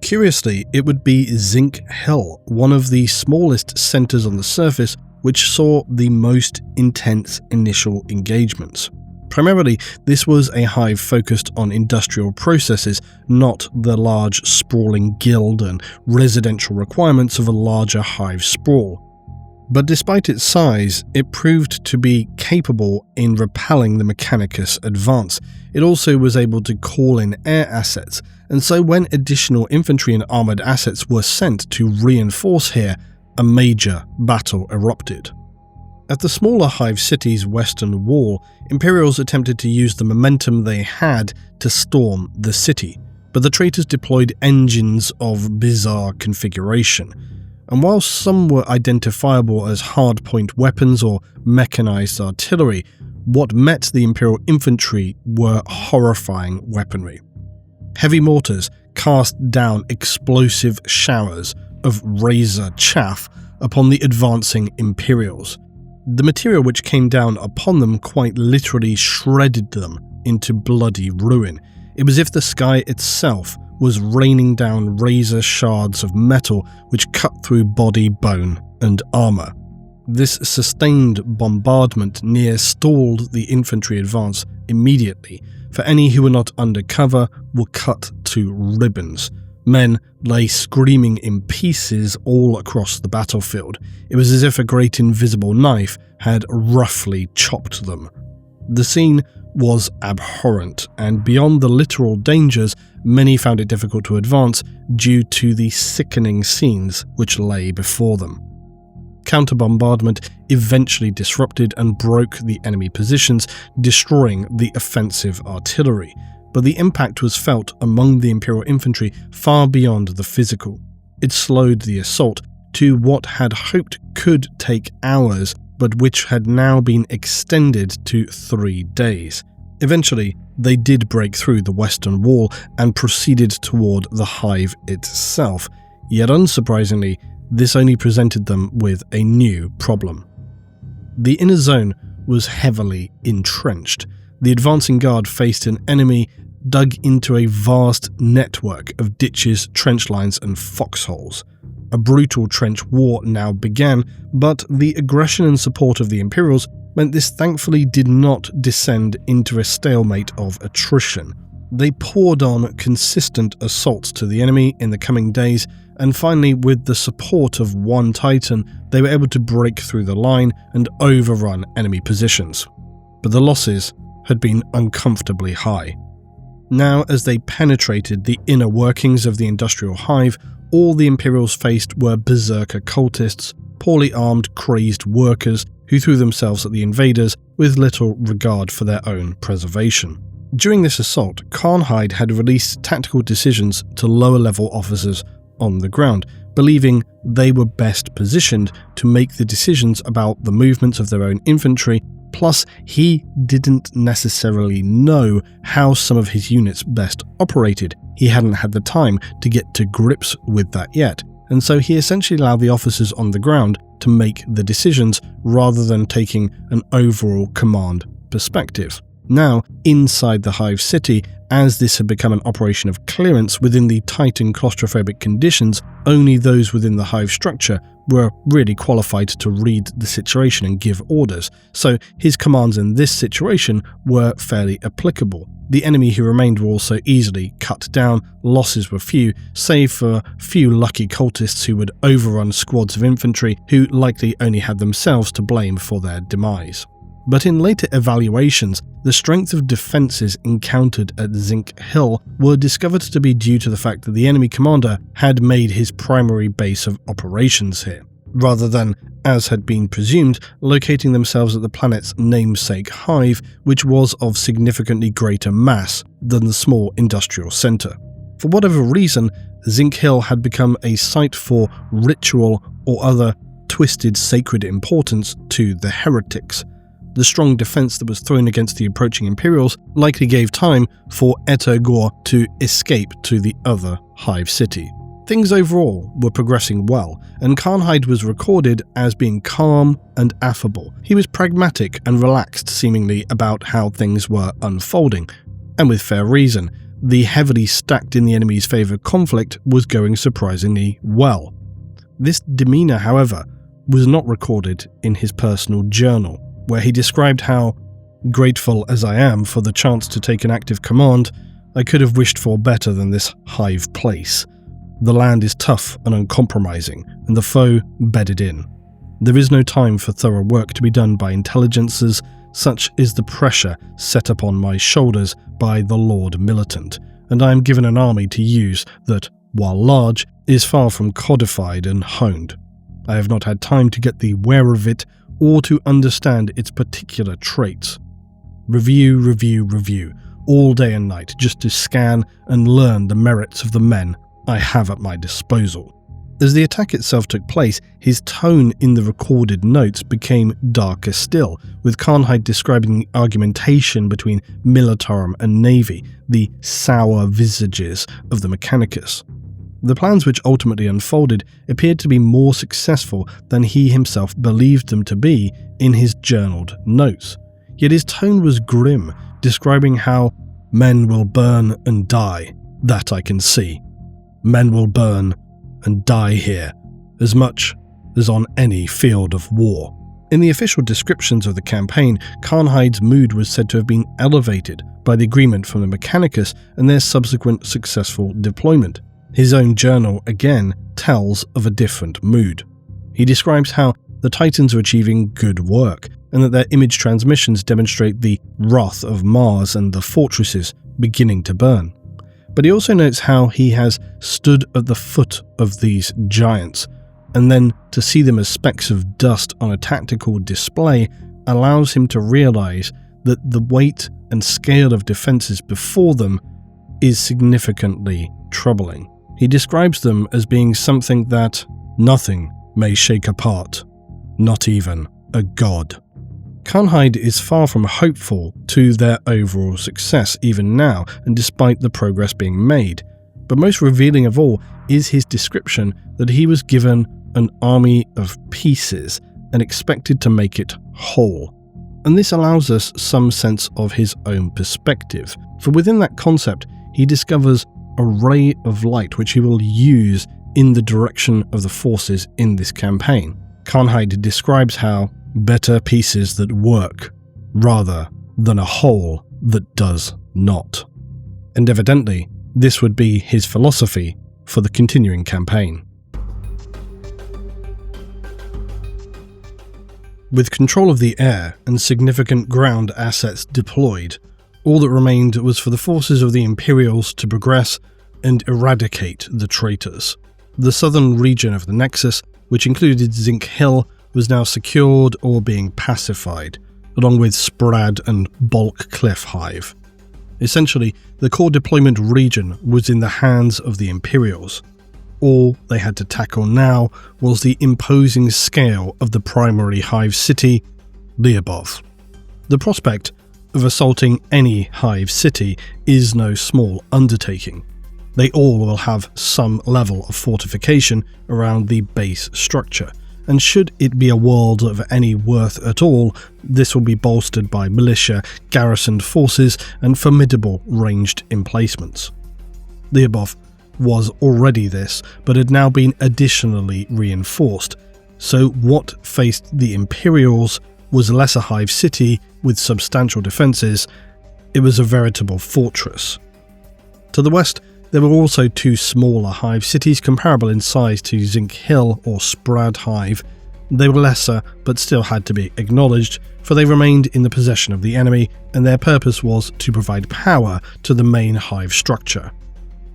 Curiously, it would be Zinc Hill, one of the smallest centres on the surface, which saw the most intense initial engagements. Primarily, this was a hive focused on industrial processes, not the large sprawling guild and residential requirements of a larger hive sprawl. But despite its size, it proved to be capable in repelling the Mechanicus advance. It also was able to call in air assets, and so when additional infantry and armoured assets were sent to reinforce here, a major battle erupted. At the smaller Hive city's western wall, Imperials attempted to use the momentum they had to storm the city, but the traitors deployed engines of bizarre configuration. And while some were identifiable as hardpoint weapons or mechanized artillery, what met the Imperial infantry were horrifying weaponry. Heavy mortars cast down explosive showers of razor chaff upon the advancing Imperials. The material which came down upon them quite literally shredded them into bloody ruin. It was as if the sky itself was raining down razor shards of metal which cut through body, bone, and armour. This sustained bombardment near stalled the infantry advance immediately, for any who were not under cover were cut to ribbons. Men lay screaming in pieces all across the battlefield. It was as if a great invisible knife had roughly chopped them. The scene was abhorrent, and beyond the literal dangers, many found it difficult to advance due to the sickening scenes which lay before them. Counter-bombardment eventually disrupted and broke the enemy positions, destroying the offensive artillery, but the impact was felt among the Imperial infantry far beyond the physical. It slowed the assault to what had hoped could take hours, but which had now been extended to 3 days. Eventually, they did break through the western wall and proceeded toward the hive itself, yet unsurprisingly, this only presented them with a new problem. The inner zone was heavily entrenched. The advancing guard faced an enemy dug into a vast network of ditches, trench lines, and foxholes. A brutal trench war now began, but the aggression and support of the Imperials meant this thankfully did not descend into a stalemate of attrition. They poured on consistent assaults to the enemy in the coming days, and finally, with the support of one Titan, they were able to break through the line and overrun enemy positions. But the losses had been uncomfortably high. Now, as they penetrated the inner workings of the industrial hive, all the Imperials faced were berserker cultists, poorly armed, crazed workers who threw themselves at the invaders with little regard for their own preservation. During this assault, Karnhide had released tactical decisions to lower-level officers on the ground, believing they were best positioned to make the decisions about the movements of their own infantry. Plus, he didn't necessarily know how some of his units best operated. He hadn't had the time to get to grips with that yet, and so he essentially allowed the officers on the ground to make the decisions rather than taking an overall command perspective. Now, inside the Hive City, as this had become an operation of clearance within the tight and claustrophobic conditions, only those within the Hive structure were really qualified to read the situation and give orders, so his commands in this situation were fairly applicable. The enemy who remained were also easily cut down, losses were few, save for a few lucky cultists who would overrun squads of infantry who likely only had themselves to blame for their demise. But in later evaluations, the strength of defences encountered at Zinc Hill were discovered to be due to the fact that the enemy commander had made his primary base of operations here, rather than, as had been presumed, locating themselves at the planet's namesake hive, which was of significantly greater mass than the small industrial centre. For whatever reason, Zinc Hill had become a site for ritual or other twisted sacred importance to the heretics. The strong defense that was thrown against the approaching Imperials likely gave time for Etogor to escape to the other Hive City. Things overall were progressing well, and Karnhide was recorded as being calm and affable. He was pragmatic and relaxed seemingly about how things were unfolding, and with fair reason. The heavily stacked in the enemy's favour conflict was going surprisingly well. This demeanour, however, was not recorded in his personal journal, where he described how, "Grateful as I am for the chance to take an active command, I could have wished for better than this hive place. The land is tough and uncompromising, and the foe bedded in. There is no time for thorough work to be done by intelligences, such is the pressure set upon my shoulders by the Lord Militant, and I am given an army to use that, while large, is far from codified and honed. I have not had time to get the wear of it, or to understand its particular traits. Review, all day and night, just to scan and learn the merits of the men I have at my disposal. As the attack itself took place, his tone in the recorded notes became darker still, with Karnheid describing the argumentation between Militarum and Navy, the sour visages of the Mechanicus. The plans which ultimately unfolded appeared to be more successful than he himself believed them to be in his journaled notes. Yet his tone was grim, describing how men will burn and die, that I can see. Men will burn and die here, as much as on any field of war. In the official descriptions of the campaign, Karnheid's mood was said to have been elevated by the agreement from the Mechanicus and their subsequent successful deployment. His own journal, again, tells of a different mood. He describes how the Titans are achieving good work, and that their image transmissions demonstrate the wrath of Mars and the fortresses beginning to burn. But he also notes how he has stood at the foot of these giants, and then to see them as specks of dust on a tactical display allows him to realize that the weight and scale of defenses before them is significantly troubling. He describes them as being something that nothing may shake apart, not even a god. Karnheid is far from hopeful to their overall success even now, and despite the progress being made. But most revealing of all is his description that he was given an army of pieces and expected to make it whole. And this allows us some sense of his own perspective, for within that concept he discovers a ray of light which he will use in the direction of the forces in this campaign. Karnheid describes how better pieces that work, rather than a whole that does not. And evidently, this would be his philosophy for the continuing campaign. With control of the air and significant ground assets deployed, all that remained was for the forces of the Imperials to progress and eradicate the traitors. The southern region of the Nexus, which included Zinc Hill, was now secured or being pacified, along with Sprad and Bulk Cliff Hive. Essentially, the core deployment region was in the hands of the Imperials. All they had to tackle now was the imposing scale of the primary Hive city, Lyubov. The prospect of assaulting any Hive city is no small undertaking. They all will have some level of fortification around the base structure, and should it be a world of any worth at all, this will be bolstered by militia, garrisoned forces, and formidable ranged emplacements. Lyubov was already this, but had now been additionally reinforced, so what faced the Imperials was less a Hive city with substantial defences, it was a veritable fortress. To the west, there were also two smaller Hive cities comparable in size to Zinc Hill or Sprad Hive. They were lesser, but still had to be acknowledged, for they remained in the possession of the enemy, and their purpose was to provide power to the main Hive structure.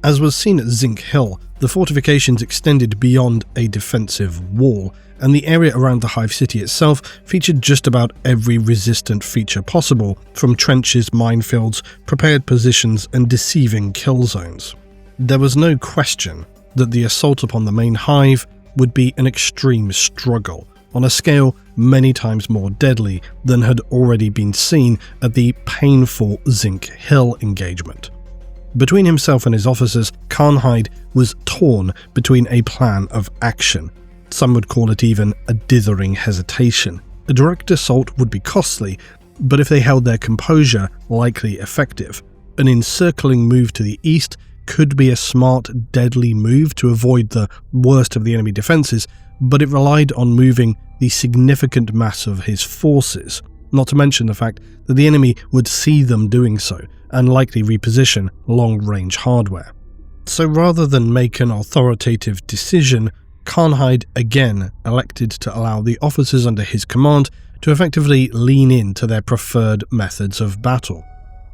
As was seen at Zinc Hill, the fortifications extended beyond a defensive wall, and the area around the Hive city itself featured just about every resistant feature possible, from trenches, minefields, prepared positions, and deceiving kill zones. There was no question that the assault upon the main Hive would be an extreme struggle, on a scale many times more deadly than had already been seen at the painful Zinc Hill engagement. Between himself and his officers, Karnheid was torn between a plan of action. Some would call it even a dithering hesitation. A direct assault would be costly, but if they held their composure, likely effective. An encircling move to the east could be a smart, deadly move to avoid the worst of the enemy defences, but it relied on moving the significant mass of his forces, not to mention the fact that the enemy would see them doing so, and likely reposition long-range hardware. So rather than make an authoritative decision, Karnheid again elected to allow the officers under his command to effectively lean into their preferred methods of battle.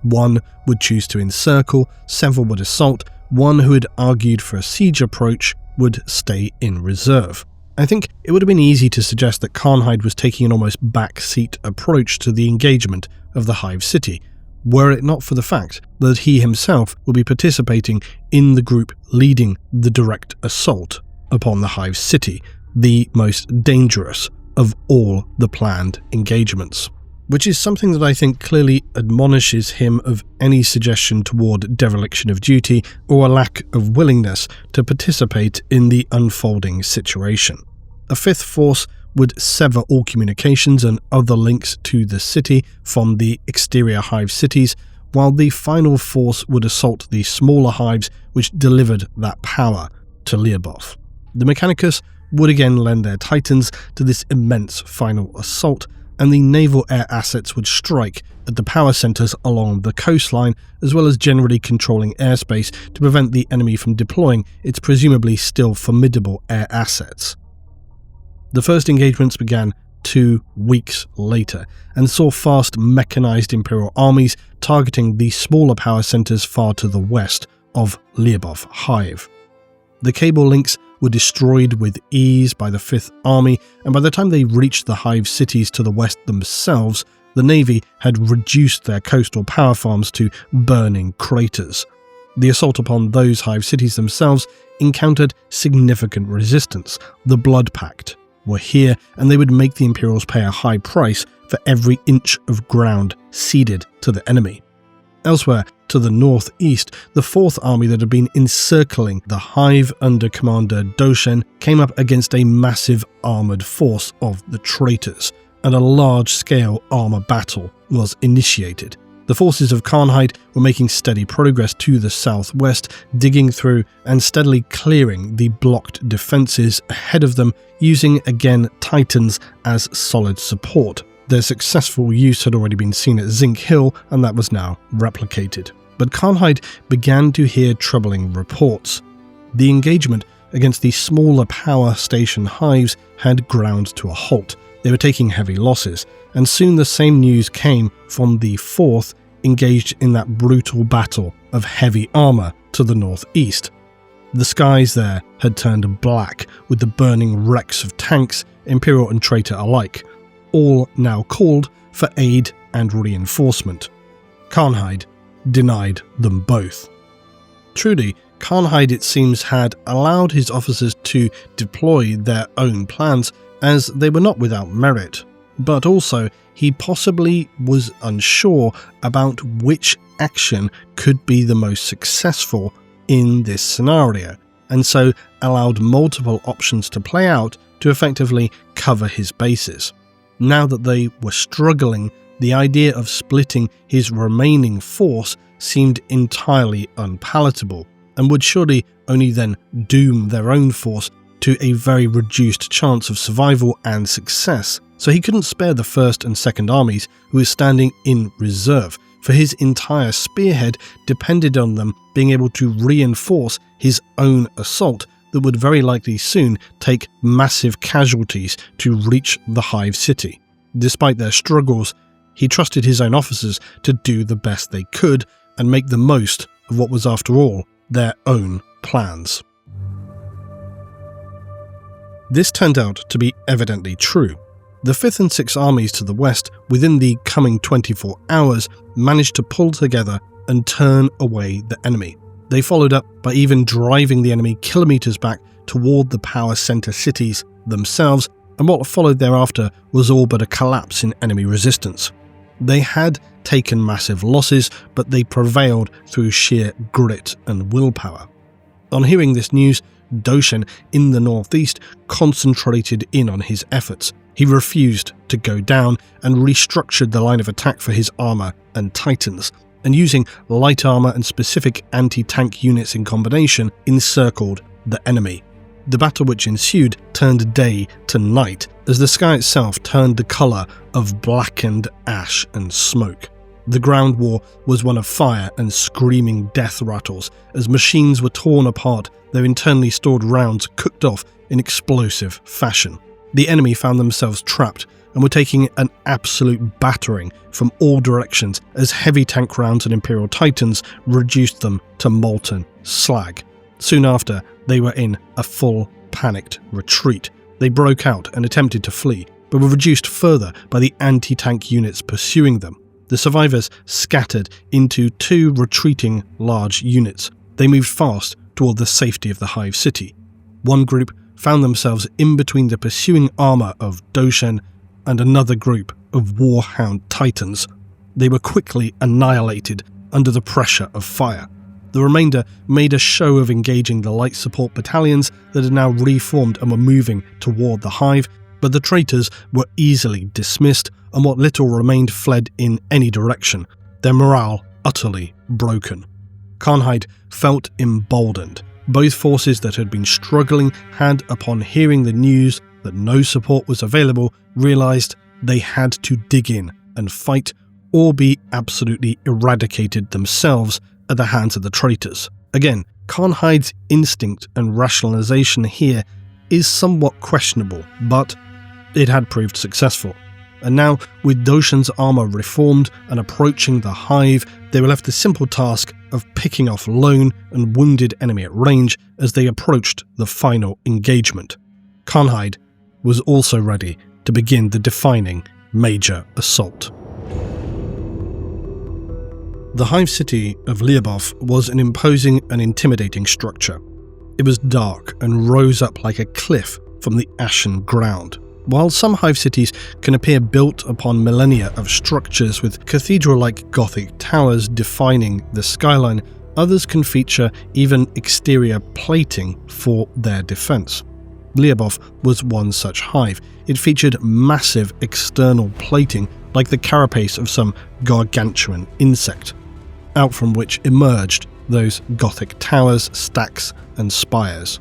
One would choose to encircle, several would assault, one who had argued for a siege approach would stay in reserve. I think it would have been easy to suggest that Karnheid was taking an almost backseat approach to the engagement of the Hive City, were it not for the fact that he himself would be participating in the group leading the direct assault upon the Hive City, the most dangerous of all the planned engagements. Which is something that I think clearly admonishes him of any suggestion toward dereliction of duty or a lack of willingness to participate in the unfolding situation. A fifth force would sever all communications and other links to the city from the exterior Hive cities, while the final force would assault the smaller hives which delivered that power to Lyubov. The Mechanicus would again lend their titans to this immense final assault, and the naval air assets would strike at the power centres along the coastline, as well as generally controlling airspace to prevent the enemy from deploying its presumably still formidable air assets. The first engagements began 2 weeks later, and saw fast mechanised Imperial armies targeting the smaller power centres far to the west of Lyubov Hive. The cable links were destroyed with ease by the 5th Army, and by the time they reached the Hive cities to the west themselves, the Navy had reduced their coastal power farms to burning craters. The assault upon those Hive cities themselves encountered significant resistance. The Blood Pact were here, and they would make the Imperials pay a high price for every inch of ground ceded to the enemy. Elsewhere, to the northeast, the 4th Army that had been encircling the Hive under Commander Doshen came up against a massive armoured force of the traitors, and a large-scale armour battle was initiated. The forces of Karnhide were making steady progress to the southwest, digging through and steadily clearing the blocked defences ahead of them, using again Titans as solid support. Their successful use had already been seen at Zinc Hill, and that was now replicated. But Karnhide began to hear troubling reports. The engagement against the smaller power station hives had ground to a halt. They were taking heavy losses, and soon the same news came from the 4th, engaged in that brutal battle of heavy armour to the northeast. The skies there had turned black with the burning wrecks of tanks, Imperial and traitor alike, all now called for aid and reinforcement. Karnhide denied them both. Truly, Karnhide, it seems, had allowed his officers to deploy their own plans, as they were not without merit, but also he possibly was unsure about which action could be the most successful in this scenario, and so allowed multiple options to play out to effectively cover his bases. Now that they were struggling, the idea of splitting his remaining force seemed entirely unpalatable, and would surely only then doom their own force to a very reduced chance of survival and success. So he couldn't spare the 1st and 2nd armies, who were standing in reserve, for his entire spearhead depended on them being able to reinforce his own assault that would very likely soon take massive casualties to reach the Hive City. Despite their struggles, he trusted his own officers to do the best they could and make the most of what was, after all, their own plans. This turned out to be evidently true. The 5th and 6th armies to the west, within the coming 24 hours, managed to pull together and turn away the enemy. They followed up by even driving the enemy kilometres back toward the power centre cities themselves, and what followed thereafter was all but a collapse in enemy resistance. They had taken massive losses, but they prevailed through sheer grit and willpower. On hearing this news, Doshen in the northeast concentrated in on his efforts. He refused to go down and restructured the line of attack for his armour and titans, and using light armour and specific anti-tank units in combination, encircled the enemy. The battle which ensued turned day to night, as the sky itself turned the colour of blackened ash and smoke. The ground war was one of fire and screaming death rattles, as machines were torn apart, their internally stored rounds cooked off in explosive fashion. The enemy found themselves trapped and were taking an absolute battering from all directions, as heavy tank rounds and Imperial Titans reduced them to molten slag. Soon after, they were in a full panicked retreat. They broke out and attempted to flee, but were reduced further by the anti-tank units pursuing them. The survivors scattered into 2 retreating large units. They moved fast toward the safety of the Hive City. One group found themselves in between the pursuing armour of Doshen and another group of Warhound Titans. They were quickly annihilated under the pressure of fire. The remainder made a show of engaging the light support battalions that had now reformed and were moving toward the hive, but the traitors were easily dismissed, and what little remained fled in any direction, their morale utterly broken. Karnheid felt emboldened. Both forces that had been struggling had, upon hearing the news that no support was available, realised they had to dig in and fight or be absolutely eradicated themselves at the hands of the traitors. Again, Karnheid's instinct and rationalisation here is somewhat questionable, but it had proved successful. And now, with Doshen's armour reformed and approaching the hive, they were left the simple task of picking off lone and wounded enemy at range as they approached the final engagement. Karnheid was also ready to begin the defining major assault. The hive city of Lyubov was an imposing and intimidating structure. It was dark and rose up like a cliff from the ashen ground. While some hive cities can appear built upon millennia of structures with cathedral-like Gothic towers defining the skyline, others can feature even exterior plating for their defense. Lyubov was one such hive. It featured massive external plating like the carapace of some gargantuan insect, out from which emerged those Gothic towers, stacks and spires.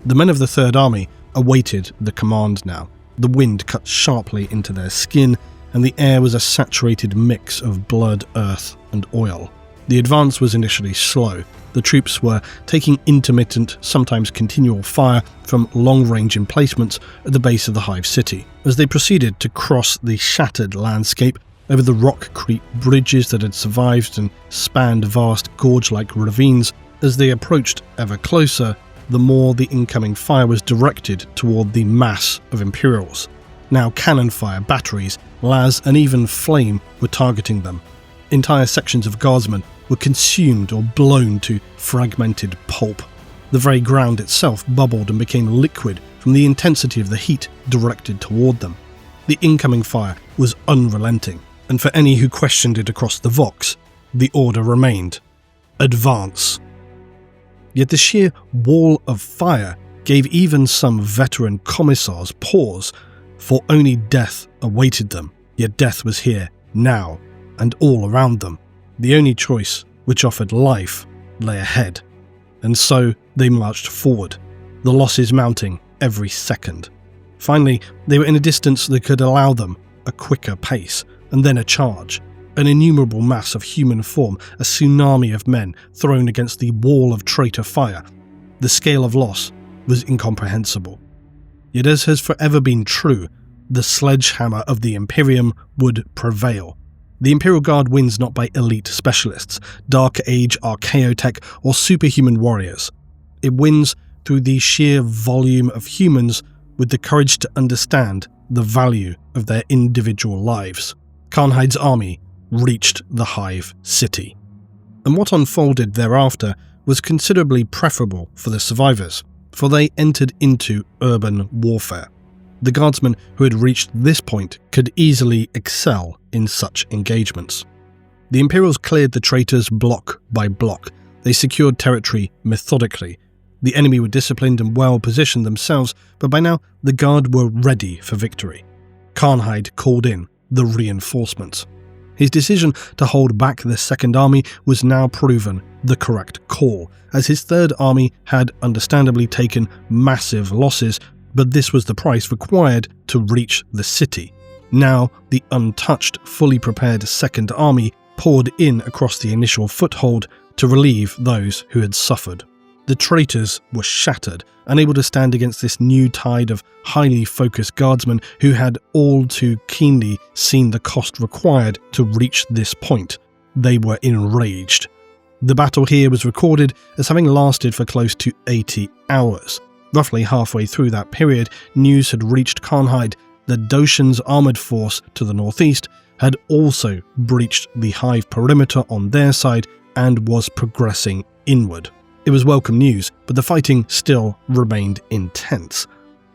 The men of the Third Army awaited the command now. The wind cut sharply into their skin, and the air was a saturated mix of blood, earth, and oil. The advance was initially slow. The troops were taking intermittent, sometimes continual fire from long-range emplacements at the base of the hive city. As they proceeded to cross the shattered landscape over the rock-creek bridges that had survived and spanned vast gorge-like ravines, as they approached ever closer, the more the incoming fire was directed toward the mass of Imperials. Now cannon fire, batteries, las and even flame were targeting them. Entire sections of guardsmen were consumed or blown to fragmented pulp. The very ground itself bubbled and became liquid from the intensity of the heat directed toward them. The incoming fire was unrelenting, and for any who questioned it across the Vox, the order remained: advance. Yet the sheer wall of fire gave even some veteran commissars pause, for only death awaited them. Yet death was here, now, and all around them. The only choice which offered life lay ahead. And so they marched forward, the losses mounting every second. Finally, they were in a distance that could allow them a quicker pace, and then a charge. An innumerable mass of human form, a tsunami of men thrown against the wall of traitor fire. The scale of loss was incomprehensible. Yet, as has forever been true, the sledgehammer of the Imperium would prevail. The Imperial Guard wins not by elite specialists, Dark Age archaeotech, or superhuman warriors. It wins through the sheer volume of humans with the courage to understand the value of their individual lives. Karnheid's army reached the hive city. And what unfolded thereafter was considerably preferable for the survivors, for they entered into urban warfare. The guardsmen who had reached this point could easily excel in such engagements. The Imperials cleared the traitors block by block. They secured territory methodically. The enemy were disciplined and well positioned themselves, but by now the Guard were ready for victory. Karnheid called in the reinforcements. His decision to hold back the Second Army was now proven the correct call, as his Third Army had understandably taken massive losses, but this was the price required to reach the city. Now, the untouched, fully prepared Second Army poured in across the initial foothold to relieve those who had suffered. The traitors were shattered, unable to stand against this new tide of highly focused guardsmen who had all too keenly seen the cost required to reach this point. They were enraged. The battle here was recorded as having lasted for close to 80 hours. Roughly halfway through that period, news had reached Karnheid that Doshen's armoured force to the northeast had also breached the hive perimeter on their side and was progressing inward. It was welcome news, but the fighting still remained intense.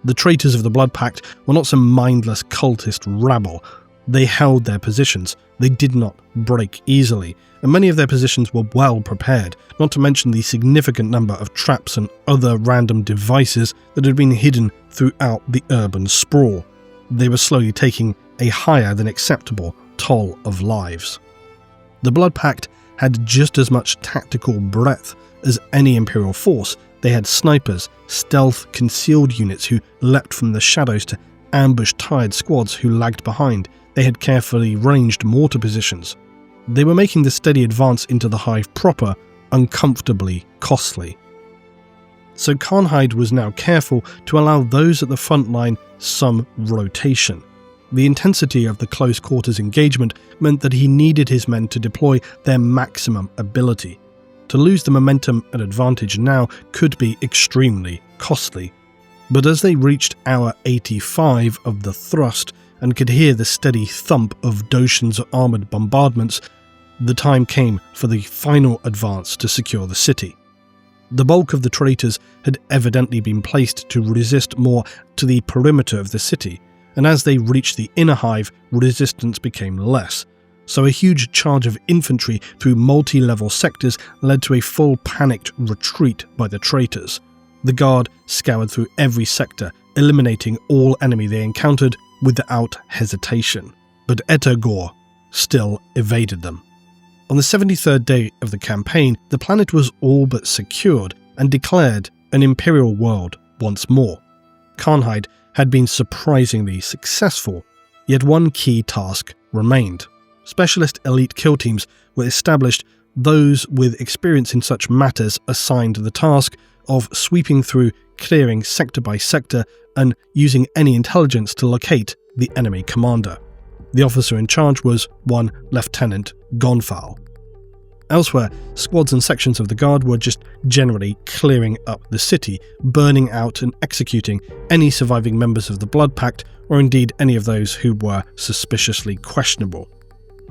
The traitors of the Blood Pact were not some mindless cultist rabble. They held their positions, they did not break easily, and many of their positions were well prepared, not to mention the significant number of traps and other random devices that had been hidden throughout the urban sprawl. They were slowly taking a higher than acceptable toll of lives. The Blood Pact had just as much tactical breadth as any Imperial force. They had snipers, stealth concealed units who leapt from the shadows to ambush tired squads who lagged behind. They had carefully ranged mortar positions. They were making the steady advance into the hive proper uncomfortably costly. So Karnhide was now careful to allow those at the front line some rotation. The intensity of the close quarters engagement meant that he needed his men to deploy their maximum ability. To lose the momentum and advantage now could be extremely costly. But as they reached hour 85 of the thrust and could hear the steady thump of Doshin's armoured bombardments, the time came for the final advance to secure the city. The bulk of the traitors had evidently been placed to resist more to the perimeter of the city, and as they reached the inner hive, resistance became less. So a huge charge of infantry through multi-level sectors led to a full panicked retreat by the traitors. The guard scoured through every sector, eliminating all enemy they encountered without hesitation. But Etagor still evaded them. On the 73rd day of the campaign, the planet was all but secured and declared an Imperial world once more. Karnhide had been surprisingly successful, yet one key task remained. Specialist elite kill teams were established, those with experience in such matters assigned the task of sweeping through, clearing sector by sector, and using any intelligence to locate the enemy commander. The officer in charge was one Lieutenant Gonfal. Elsewhere, squads and sections of the guard were just generally clearing up the city, burning out and executing any surviving members of the Blood Pact, or indeed any of those who were suspiciously questionable.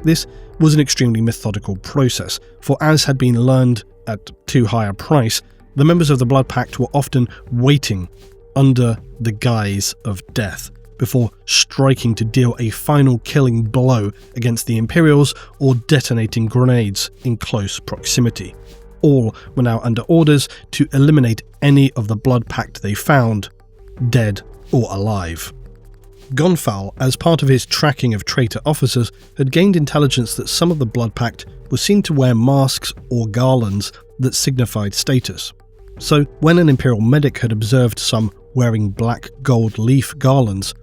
This was an extremely methodical process, for as had been learned at too high a price, the members of the Blood Pact were often waiting under the guise of death, before striking to deal a final killing blow against the Imperials or detonating grenades in close proximity. All were now under orders to eliminate any of the Blood Pact they found, dead or alive. Gonfal, as part of his tracking of traitor officers, had gained intelligence that some of the Blood Pact were seen to wear masks or garlands that signified status. So when an Imperial medic had observed some wearing black gold leaf garlands,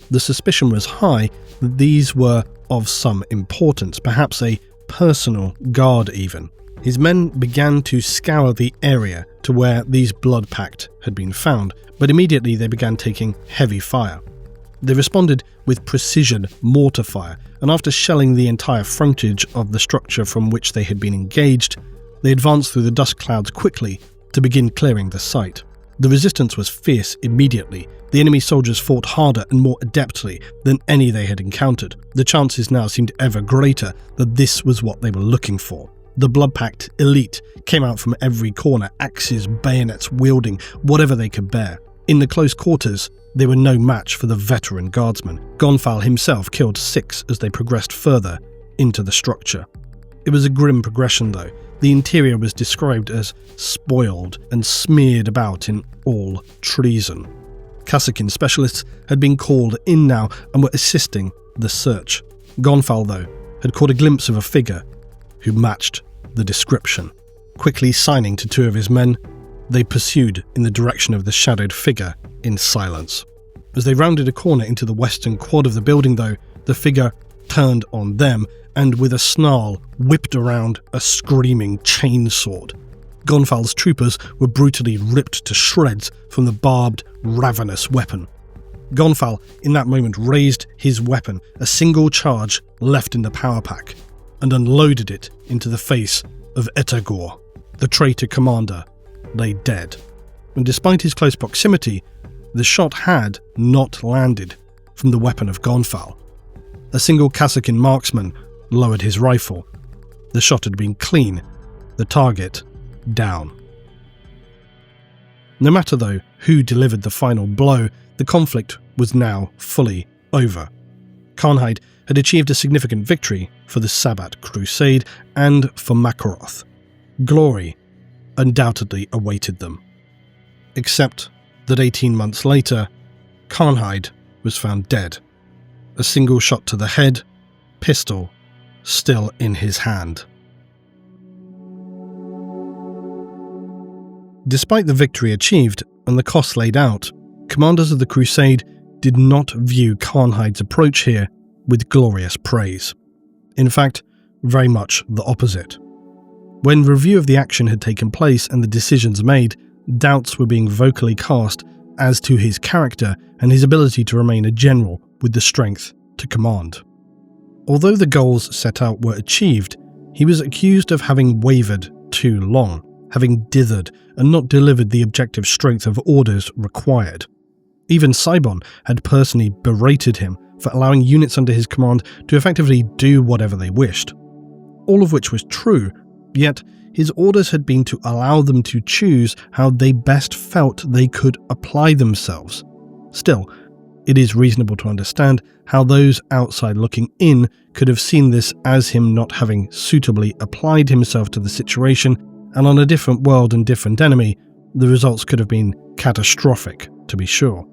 the suspicion was high that these were of some importance, perhaps a personal guard even. His men began to scour the area to where these Blood Pact had been found, but immediately they began taking heavy fire. They responded with precision mortar fire, and after shelling the entire frontage of the structure from which they had been engaged, they advanced through the dust clouds quickly to begin clearing the site. The resistance was fierce immediately. The enemy soldiers fought harder and more adeptly than any they had encountered. The chances now seemed ever greater that this was what they were looking for. The Blood Pact elite came out from every corner, axes, bayonets wielding whatever they could bear. In the close quarters, they were no match for the veteran guardsmen. Gonfal himself killed 6 as they progressed further into the structure. It was a grim progression though. The interior was described as spoiled and smeared about in all treason. Kassakin specialists had been called in now and were assisting the search. Gonfal, though, had caught a glimpse of a figure who matched the description. Quickly signing to 2 of his men, they pursued in the direction of the shadowed figure in silence. As they rounded a corner into the western quad of the building, though, the figure turned on them and with a snarl whipped around a screaming chainsword. Gonfal's troopers were brutally ripped to shreds from the barbed, ravenous weapon. Gonfal, in that moment, raised his weapon, a single charge left in the power pack, and unloaded it into the face of Etagor. The traitor commander lay dead, and despite his close proximity, the shot had not landed from the weapon of Gonfal. A single Kassakin marksman lowered his rifle. The shot had been clean, the target down. No matter, though, who delivered the final blow, the conflict was now fully over. Khanhide had achieved a significant victory for the Sabbat Crusade and for Makaroth. Glory undoubtedly awaited them. Except that 18 months later, Khanhide was found dead. A single shot to the head, pistol still in his hand. Despite the victory achieved and the costs laid out, commanders of the Crusade did not view Khanhide's approach here with glorious praise. In fact, very much the opposite. When review of the action had taken place and the decisions made, doubts were being vocally cast as to his character and his ability to remain a general with the strength to command. Although the goals set out were achieved, he was accused of having wavered too long, having dithered and not delivered the objective strength of orders required. Even Sibon had personally berated him for allowing units under his command to effectively do whatever they wished. All of which was true, yet his orders had been to allow them to choose how they best felt they could apply themselves. Still, it is reasonable to understand how those outside looking in could have seen this as him not having suitably applied himself to the situation, and on a different world and different enemy, the results could have been catastrophic, to be sure.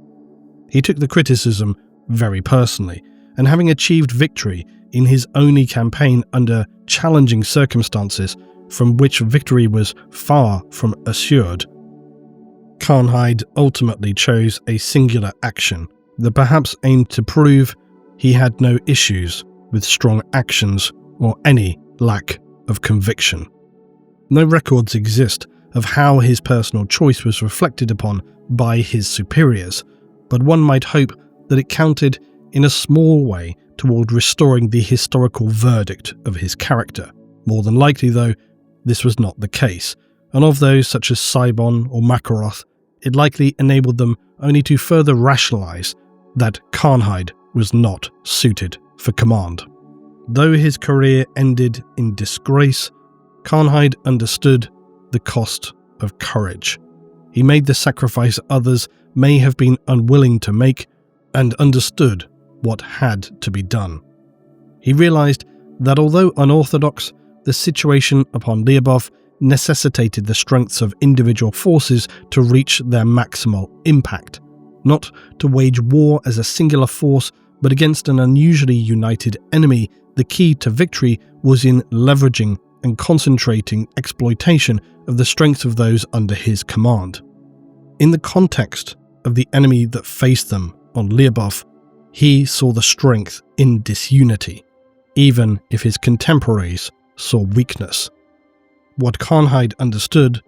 He took the criticism very personally, and having achieved victory in his only campaign under challenging circumstances from which victory was far from assured, Khanhide ultimately chose a singular action that perhaps aimed to prove he had no issues with strong actions or any lack of conviction. No records exist of how his personal choice was reflected upon by his superiors, but one might hope that it counted in a small way toward restoring the historical verdict of his character. More than likely, though, this was not the case, and of those such as Sibon or Makaroth, it likely enabled them only to further rationalize that Khanhide was not suited for command. Though his career ended in disgrace, Khanhide understood the cost of courage. He made the sacrifice others may have been unwilling to make and understood what had to be done. He realized that although unorthodox, the situation upon Lyubov necessitated the strengths of individual forces to reach their maximal impact, not to wage war as a singular force, but against an unusually united enemy. The key to victory was in leveraging and concentrating exploitation of the strengths of those under his command. In the context of the enemy that faced them on Lyubov, he saw the strength in disunity, even if his contemporaries saw weakness. What Khanhide understood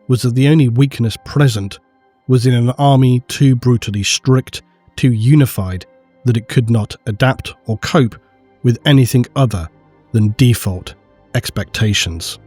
was that the only weakness present was in an army too brutally strict, too unified, that it could not adapt or cope with anything other than default expectations.